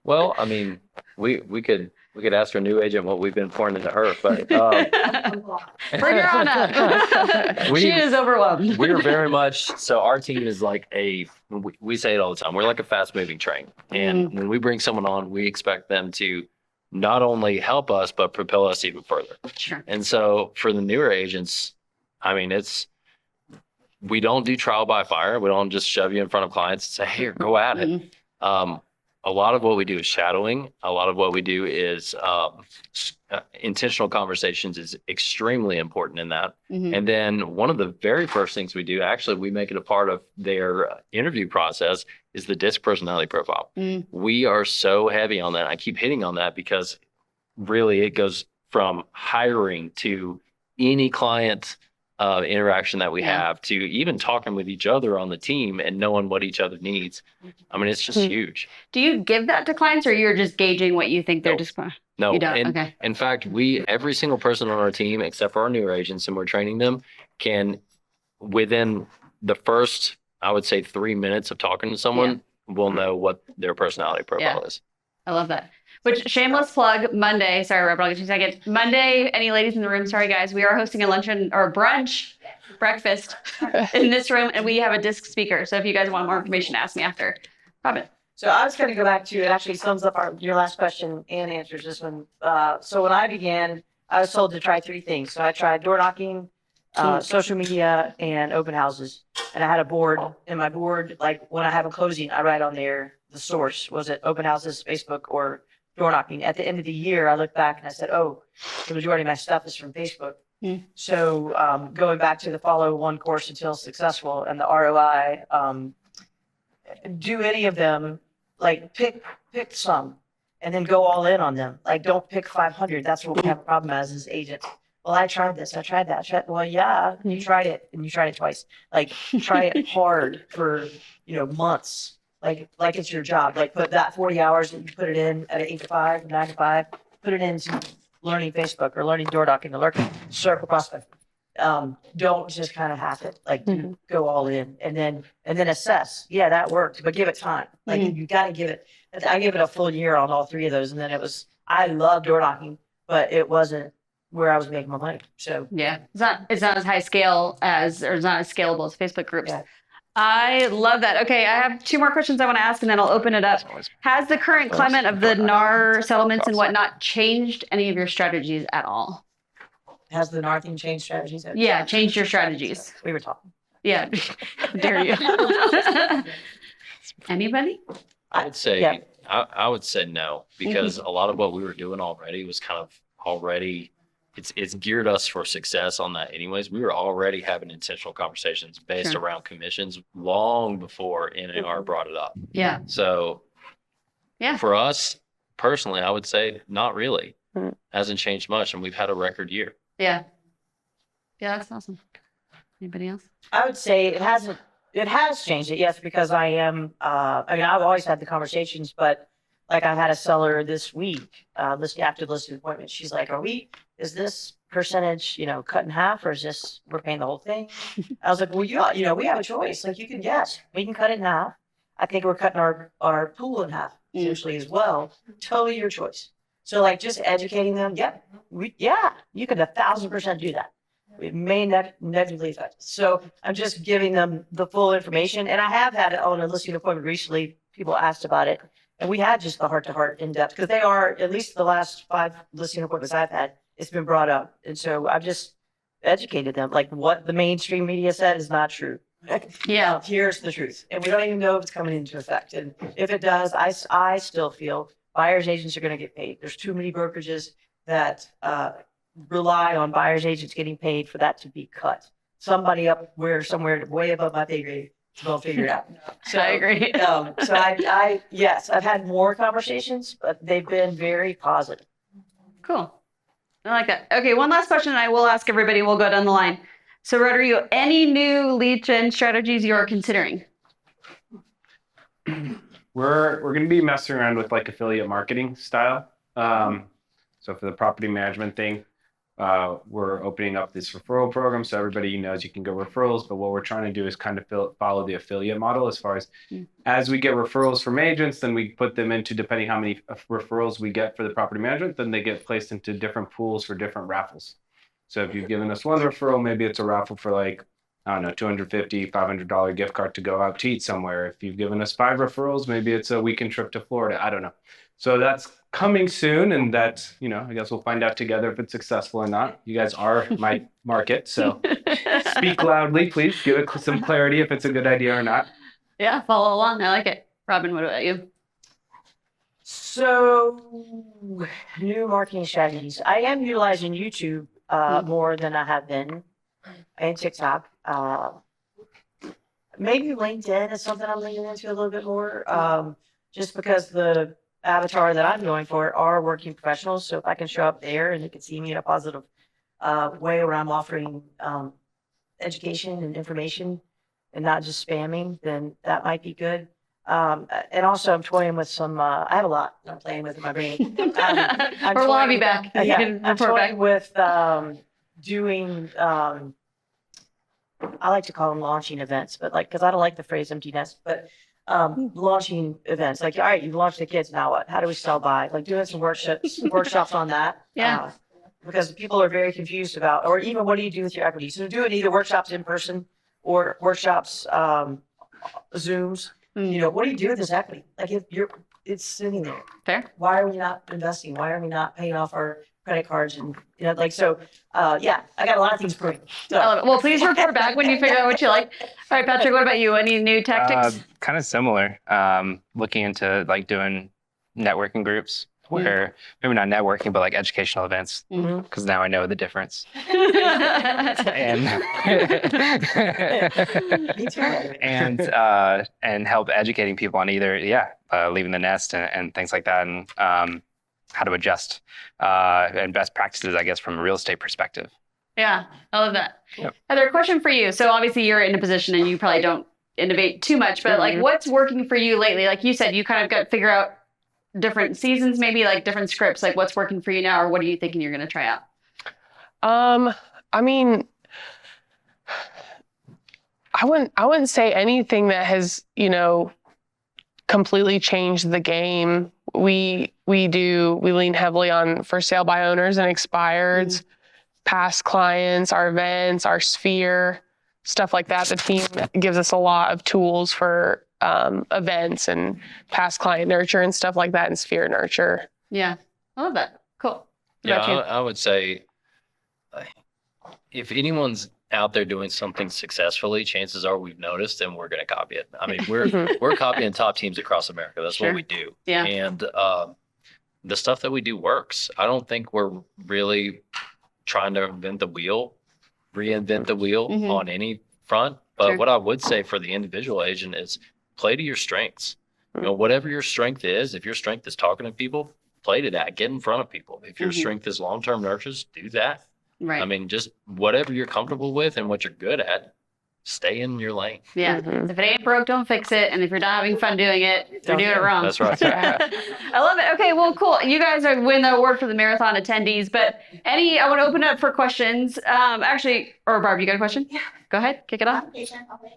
Well, I mean, we could ask our new agent what we've been pouring into her, but Bring her on up. She is overwhelmed. we're very much so. Our team is like we say it all the time. We're like a fast moving train, and when we bring someone on, we expect them to not only help us but propel us even further. Sure. And so for the newer agents, I mean, we don't do trial by fire. We don't just shove you in front of clients and say, "Here, go at it." A lot of what we do is shadowing. A lot of what we do is intentional conversations is extremely important in that. And then one of the very first things we do, actually, we make it a part of their interview process, is the DISC personality profile. We are so heavy on that. I keep hitting on that because really it goes from hiring to any client interaction that we have to even talking with each other on the team and knowing what each other needs. I mean, it's just huge. Do you give that to clients, or you're just gauging what you think they're just going? No, You don't? and Okay. in fact, every single person on our team, except for our newer agents, and we're training them, can within the first, I would say, 3 minutes of talking to someone, will know what their personality profile is. I love that. Which, shameless plug, Monday, sorry, Robert, I'll get you a second. Monday, any ladies in the room, sorry guys, we are hosting a luncheon or brunch, breakfast in this room, and we have a DISC speaker. So if you guys want more information, ask me after. Robin. So I was going to go back to, it actually sums up your last question and answers this one. So when I began, I was told to try 3 things. So I tried door knocking, social media, and open houses. And I had a board, and my board, like when I have a closing, I write on there the source. Was it open houses, Facebook, or door knocking? At the end of the year, I looked back and I said, oh, the majority of my stuff is from Facebook. So going back to the follow one course until successful and the ROI, do any of them, like pick some and then go all in on them. Like don't pick 500. That's what we have a problem as agents. Well, I tried this, I tried that. Well, yeah, you tried it and you tried it twice. Like try it hard for, months. Like it's your job. Like put that 40 hours that you put it in at 8 to 5, 9 to 5, put it into learning Facebook or learning door knocking or learning circle prospect. Don't just kind of half it. Like go all in and then assess. Yeah, that worked, but give it time. Like you got to give it. I gave it a full year on all 3 of those, and then I love door knocking, but it wasn't where I was making my money. So yeah, it's not as high scale as, or it's not as scalable as Facebook groups. Yeah. I love that. Okay, I have 2 more questions I want to ask, and then I'll open it up. Has the current climate of the NAR settlements and whatnot changed any of your strategies at all? has the NAR thing changed strategies? Yeah, changed your strategies. We were talking. Yeah, dare you. Anybody? I would say, Yeah. I would say no, because a lot of what we were doing already was kind of already, it's geared us for success on that anyways. We were already having intentional conversations based around commissions long before NAR brought it up. Yeah. So Yeah. for us personally, I would say not really. Hasn't changed much, and we've had a record year. Yeah. Yeah, that's awesome. Anybody else? I would say it has changed it, yes, because I've always had the conversations, but like I had a seller this week, after the listing appointment, she's like, is this percentage, cut in half, or is this, we're paying the whole thing? I was like, well, we have a choice. Like we can cut it in half. I think we're cutting our pool in half essentially as well. Totally your choice. So like just educating them. You could 1,000% do that. It may negatively affect us. So I'm just giving them the full information. And I have had it on a listing appointment recently. People asked about it. And we had just the heart-to-heart in-depth, because they are, at least the last 5 listing appointments I've had, it's been brought up. And so I've just educated them. Like what the mainstream media said is not true. Yeah. Here's the truth. And we don't even know if it's coming into effect. And if it does, I still feel buyer's agents are going to get paid. There's too many brokerages that rely on buyer's agents getting paid for that to be cut. Somebody somewhere way above my pay grade to go figure it out. So I agree. Yes, I've had more conversations, but they've been very positive. Cool. I like that. Okay, one last question, and I will ask everybody. We'll go down the line. So, Rodrigo, any new lead gen strategies you are considering? We're going to be messing around with like affiliate marketing style. So for the property management thing, we're opening up this referral program so everybody knows you can go referrals. But what we're trying to do is kind of follow the affiliate model as far as we get referrals from agents, then we put them into, depending how many referrals we get for the property management, then they get placed into different pools for different raffles. So if you've given us one referral, maybe it's a raffle for like, I don't know, $250, $500 gift card to go out to eat somewhere. If you've given us 5 referrals, maybe it's a weekend trip to Florida. I don't know. So that's coming soon, and that's, I guess we'll find out together if it's successful or not. You guys are my market, so speak loudly, please. Give it some clarity if it's a good idea or not. Yeah, follow along. I like it. Robin, what about you? So, new marketing strategies. I am utilizing YouTube more than I have been, and TikTok. Maybe LinkedIn is something I'm leaning into a little bit more, just because the avatar that I'm going for are working professionals. So if I can show up there and they can see me in a positive way where I'm offering education and information and not just spamming, then that might be good. And also I'm toying with some, I have a lot I'm playing with in my brain. We'll have you back. Yeah, You can I'm report toying back. with doing, I like to call them launching events, but because I don't like the phrase empty nest, but launching events. Like, all right, you've launched the kids, now what? How do we sell by? Like doing some workshops on that. Yeah. Because people are very confused about, or even what do you do with your equity? So doing either workshops in person or workshops, Zooms. What do you do with this equity? Like if it's sitting there. Fair. Why are we not investing? Why are we not paying off our credit cards? And yeah, I got a lot of things for you. So. I love it. Well, please report back when you figure out what you like. All right, Patrick, what about you? Any new tactics? Kind of similar. Looking into like doing networking groups where maybe not networking, but like educational events, because now I know the difference. And Me too. and help educating people on either leaving the nest and things like that, and how to adjust and best practices, I guess, from a real estate perspective. Yeah, I love that. Yep. Heather, a question for you. So obviously you're in a position and you probably don't innovate too much, but like what's working for you lately? Like you said, you kind of got to figure out different seasons, maybe like different scripts, like what's working for you now, or what are you thinking you're going to try out? I mean, I wouldn't say anything that has, completely changed the game. We lean heavily on for sale by owners and expireds, past clients, our events, our sphere, stuff like that. The team gives us a lot of tools for events and past client nurture and stuff like that, and sphere nurture. Yeah, I love that. Cool. Yeah, About you? I would say if anyone's out there doing something successfully, chances are we've noticed and we're going to copy it. I mean, we're copying top teams across America. That's what we do. Yeah. And the stuff that we do works. I don't think we're really trying to reinvent the wheel on any front. But what I would say for the individual agent is play to your strengths. Whatever your strength is, if your strength is talking to people, play to that. Get in front of people. If your strength is long-term nurtures, do that. Right. I mean, just whatever you're comfortable with and what you're good at, stay in your lane. Yeah. If it ain't broke, don't fix it. And if you're not having fun doing it, you're doing it wrong. That's right. I love it. Okay, well, cool. You guys are win the award for the marathon attendees, but I want to open up for questions. Actually, or Barb, you got a question? Yeah. Go ahead, kick it off.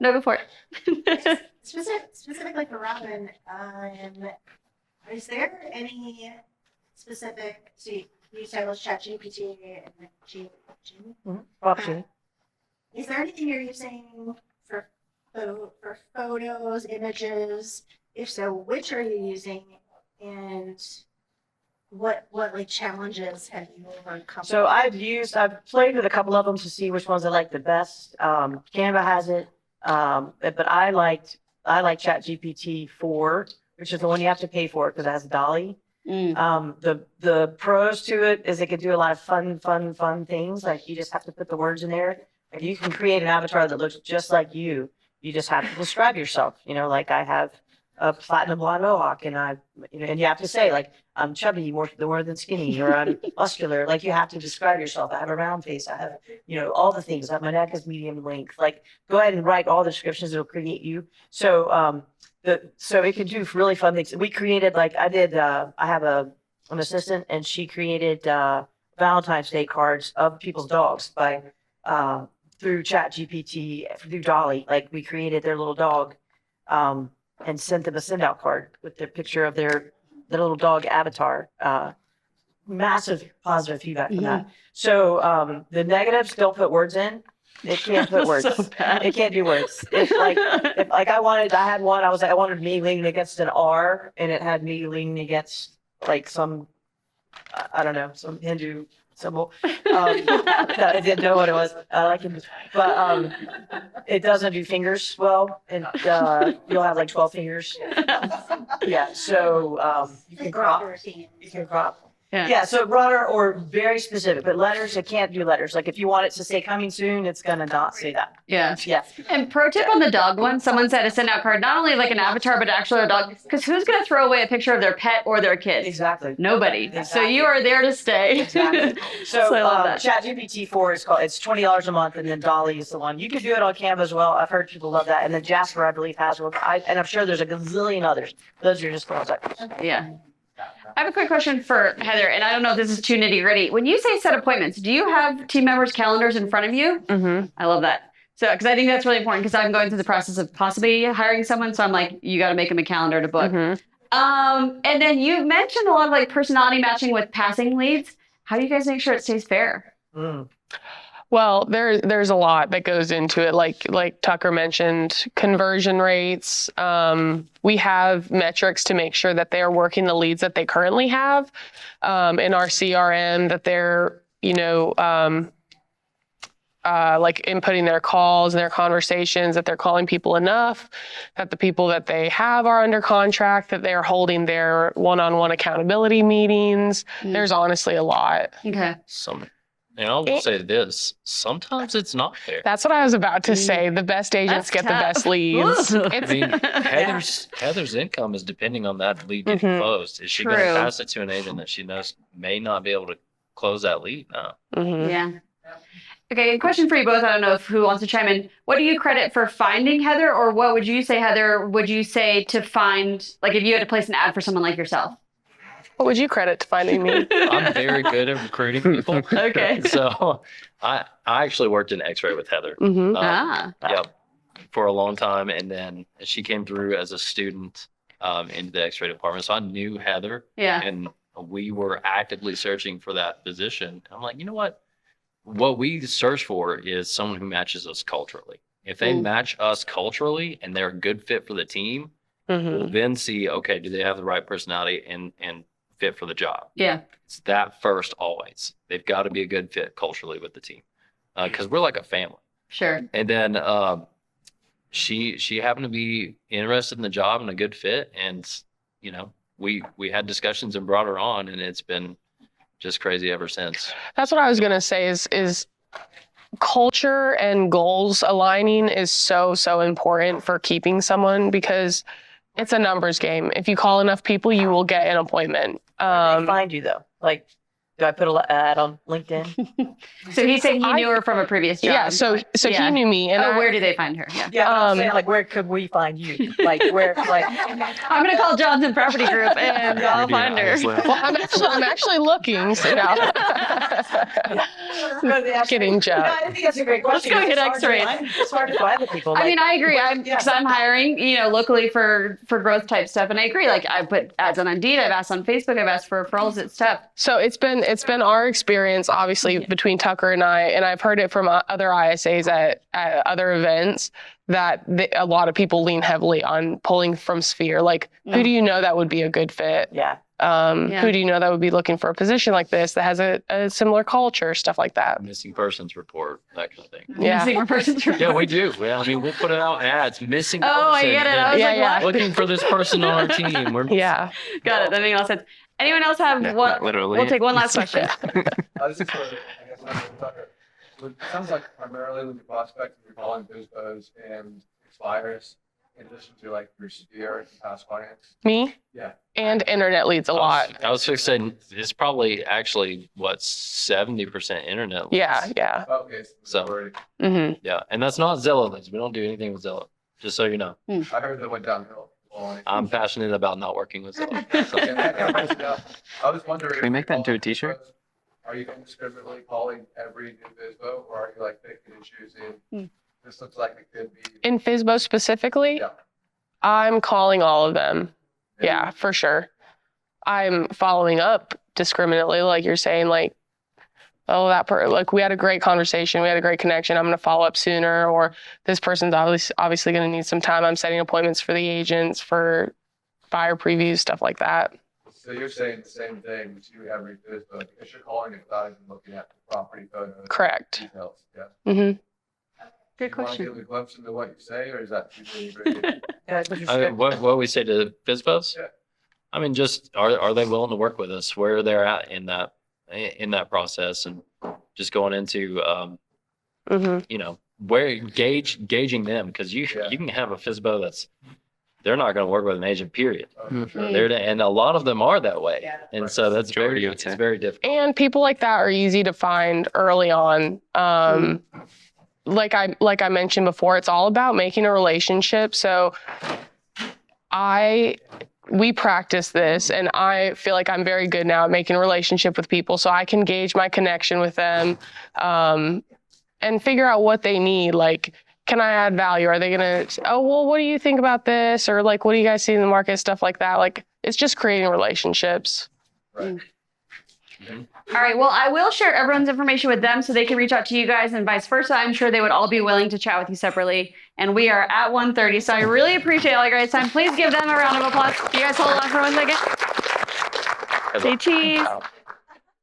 No, go for it. Specifically for Robin, is there any specific, so you established ChatGPT and is there anything you're using for photos, images? If so, which are you using, and what like challenges have you overcome? So I've played with a couple of them to see which ones I like the best. Canva has it, but I like ChatGPT 4, which is the one you have to pay for because it has Dolly. The pros to it is it can do a lot of fun things. Like you just have to put the words in there. Like you can create an avatar that looks just like you. You just have to describe yourself. Like I have a platinum blonde mohawk, and and you have to say like I'm chubby more than skinny, or I'm muscular. Like you have to describe yourself. I have a round face. I have all the things. My neck is medium length. Like go ahead and write all the descriptions. It'll create you. So so it can do really fun things. We created I have an assistant, and she created Valentine's Day cards of people's dogs by through ChatGPT, through Dolly. Like we created their little dog and sent them a send out card with their picture of their little dog avatar. Massive positive feedback from that. So the negatives, don't put words in. It can't put words. It can't do words. If like I had one, I wanted me leaning against an R, and it had me leaning against like some, I don't know, some Hindu symbol. I didn't know what it was. I like Hindu, but it doesn't do fingers well, and you'll have like 12 fingers. Yeah, so you can crop. You can crop. Yeah, so broader or very specific, but letters, it can't do letters. Like if you want it to say coming soon, it's gonna not say that. Yeah. Yeah. And pro tip on the dog one, someone said to send out card, not only like an avatar, but actually a dog. Because who's going to throw away a picture of their pet or their kid? Exactly. Nobody. So Exactly. you are there to stay. Exactly. So I love that. ChatGPT 4 is called, it's $20 a month, and then Dolly is the one. You can do it on Canva as well. I've heard people love that. And then Jasper, I believe, has one. And I'm sure there's a gazillion others. Those are just the ones Yeah. I have a quick question for Heather, and I don't know if this is too nitty gritty. When you say set appointments, do you have team members' calendars in front of you? Mm-hmm. I love that. So, because I think that's really important, because I'm going through the process of possibly hiring someone. So I'm like, you got to make them a calendar to book. And then you mentioned a lot of like personality matching with passing leads. How do you guys make sure it stays fair? Well, there's a lot that goes into it. Like Tucker mentioned, conversion rates. We have metrics to make sure that they're working the leads that they currently have in our CRM, that they're, like inputting their calls and their conversations, that they're calling people enough, that the people that they have are under contract, that they're holding their one-on-one accountability meetings. There's honestly a lot. Okay. And I will say this, sometimes it's not fair. That's what I was about to say. The best agents That's get the tough. best leads. I mean, Heather's income is depending on that lead getting closed. Is she going to True. pass it to an agent that she knows may not be able to close that lead? No. Yeah. Okay, question for you both. I don't know if who wants to chime in. What do you credit for finding Heather, or what would you say, Heather, would you say to find, like if you had to place an ad for someone like yourself? What would you credit to finding me? I'm very good at recruiting people. Okay. So I actually worked in X-ray with Heather. Yeah, for a long time, and then she came through as a student into the X-ray department. So I knew Heather. Yeah. And we were actively searching for that position. I'm like, you know what? What we search for is someone who matches us culturally. If they match us culturally and they're a good fit for the team, we'll then see, okay, do they have the right personality and fit for the job? Yeah. It's that first always. They've got to be a good fit culturally with the team because we're like a family. Sure. And then she happened to be interested in the job and a good fit, and we had discussions and brought her on, and it's been just crazy ever since. That's what I was gonna say is culture and goals aligning is so important for keeping someone, because it's a numbers game. If you call enough people, you will get an appointment. They find you though. Like, do I put an ad on LinkedIn? So he's saying he knew her from a previous job. Yeah, so Yeah. he knew me, and where do they find her? Yeah. Yeah, but I'm saying, like, where could we find you? Like, where, like, I'm gonna call Johnson Property Group and I'll find her. well, I'm actually looking. So kidding, Joe. No, I think that's a great question. Let's go get It's hard to X-rays. find- It's hard to find the people. I mean, I agree. Yeah. Because I'm hiring, locally for growth type stuff, and I agree. Like I put ads on Indeed, I've asked on Facebook, I've asked for referrals. It's tough. So it's been our experience, obviously, between Tucker and I, and I've heard it from other ISAs at other events, that a lot of people lean heavily on pulling from Sphere. Like, who do you know that would be a good fit? Yeah. Who do you know that would be looking for a position like this that has a similar culture, stuff like that? Missing persons report, that kind of thing. Yeah. Missing persons report. Yeah, we do. Well, I mean, we'll put it out ads, missing person. Oh, I get it. I was like, Yeah, what? Looking for this person on our team. Yeah. Got it. That makes a lot of sense. Anyone else have one? not literally. We'll take one last question. This is for, I guess, Tucker. It sounds like primarily with your prospects, you're calling BizBuzz and expires, in addition to like your Sphere and past clients. Me? Yeah. And internet leads a lot. I was just saying, it's probably actually, 70% internet. Yeah, yeah. Okay, So- already, Yeah, and that's not Zillow leads. We don't do anything with Zillow, just so you know. I heard that went downhill. I'm passionate about not working with Zillow. So. I was wondering. Can we make that into a t-shirt? are you indiscriminately calling every new FISBO, or are you like picking and choosing? This looks like it could be. In FISBO specifically, Yeah. I'm calling all of them. Yeah, for sure. I'm following up discriminately, like you're saying, like, oh, like we had a great conversation, we had a great connection. I'm going to follow up sooner, or this person's obviously going to need some time. I'm setting appointments for the agents for buyer previews, stuff like that. So you're saying the same thing to every FISBO because you're calling it without even looking at the property photos. Correct. Details. Yeah. Mm-hmm. Good Do you want to question. give a glimpse into what you say, or is that too nitty-gritty? What we say to FISBOs? Yeah. I mean, just are they willing to work with us? Where they're at in that process, and just going into you know, where gauging them, because you can have a FISBO that's they're not going to work with an agent, period. Oh, for sure. And a lot of them are that way, and so that's Majority, I would it's say. very difficult. And people like that are easy to find early on. Like I mentioned before, it's all about making a relationship. So we practice this, and I feel like I'm very good now at making a relationship with people, so I can gauge my connection with them, and figure out what they need. Like, can I add value? Are they gonna, oh, well, what do you think about this? Or like, what do you guys see in the market? Stuff like that. Like, it's just creating relationships. Right. All right. Well, I will share everyone's information with them so they can reach out to you guys and vice versa. I'm sure they would all be willing to chat with you separately. And we are at 1:30, so I really appreciate all your guys' time. Please give them a round of applause. You guys hold on for 1 second. Say cheese.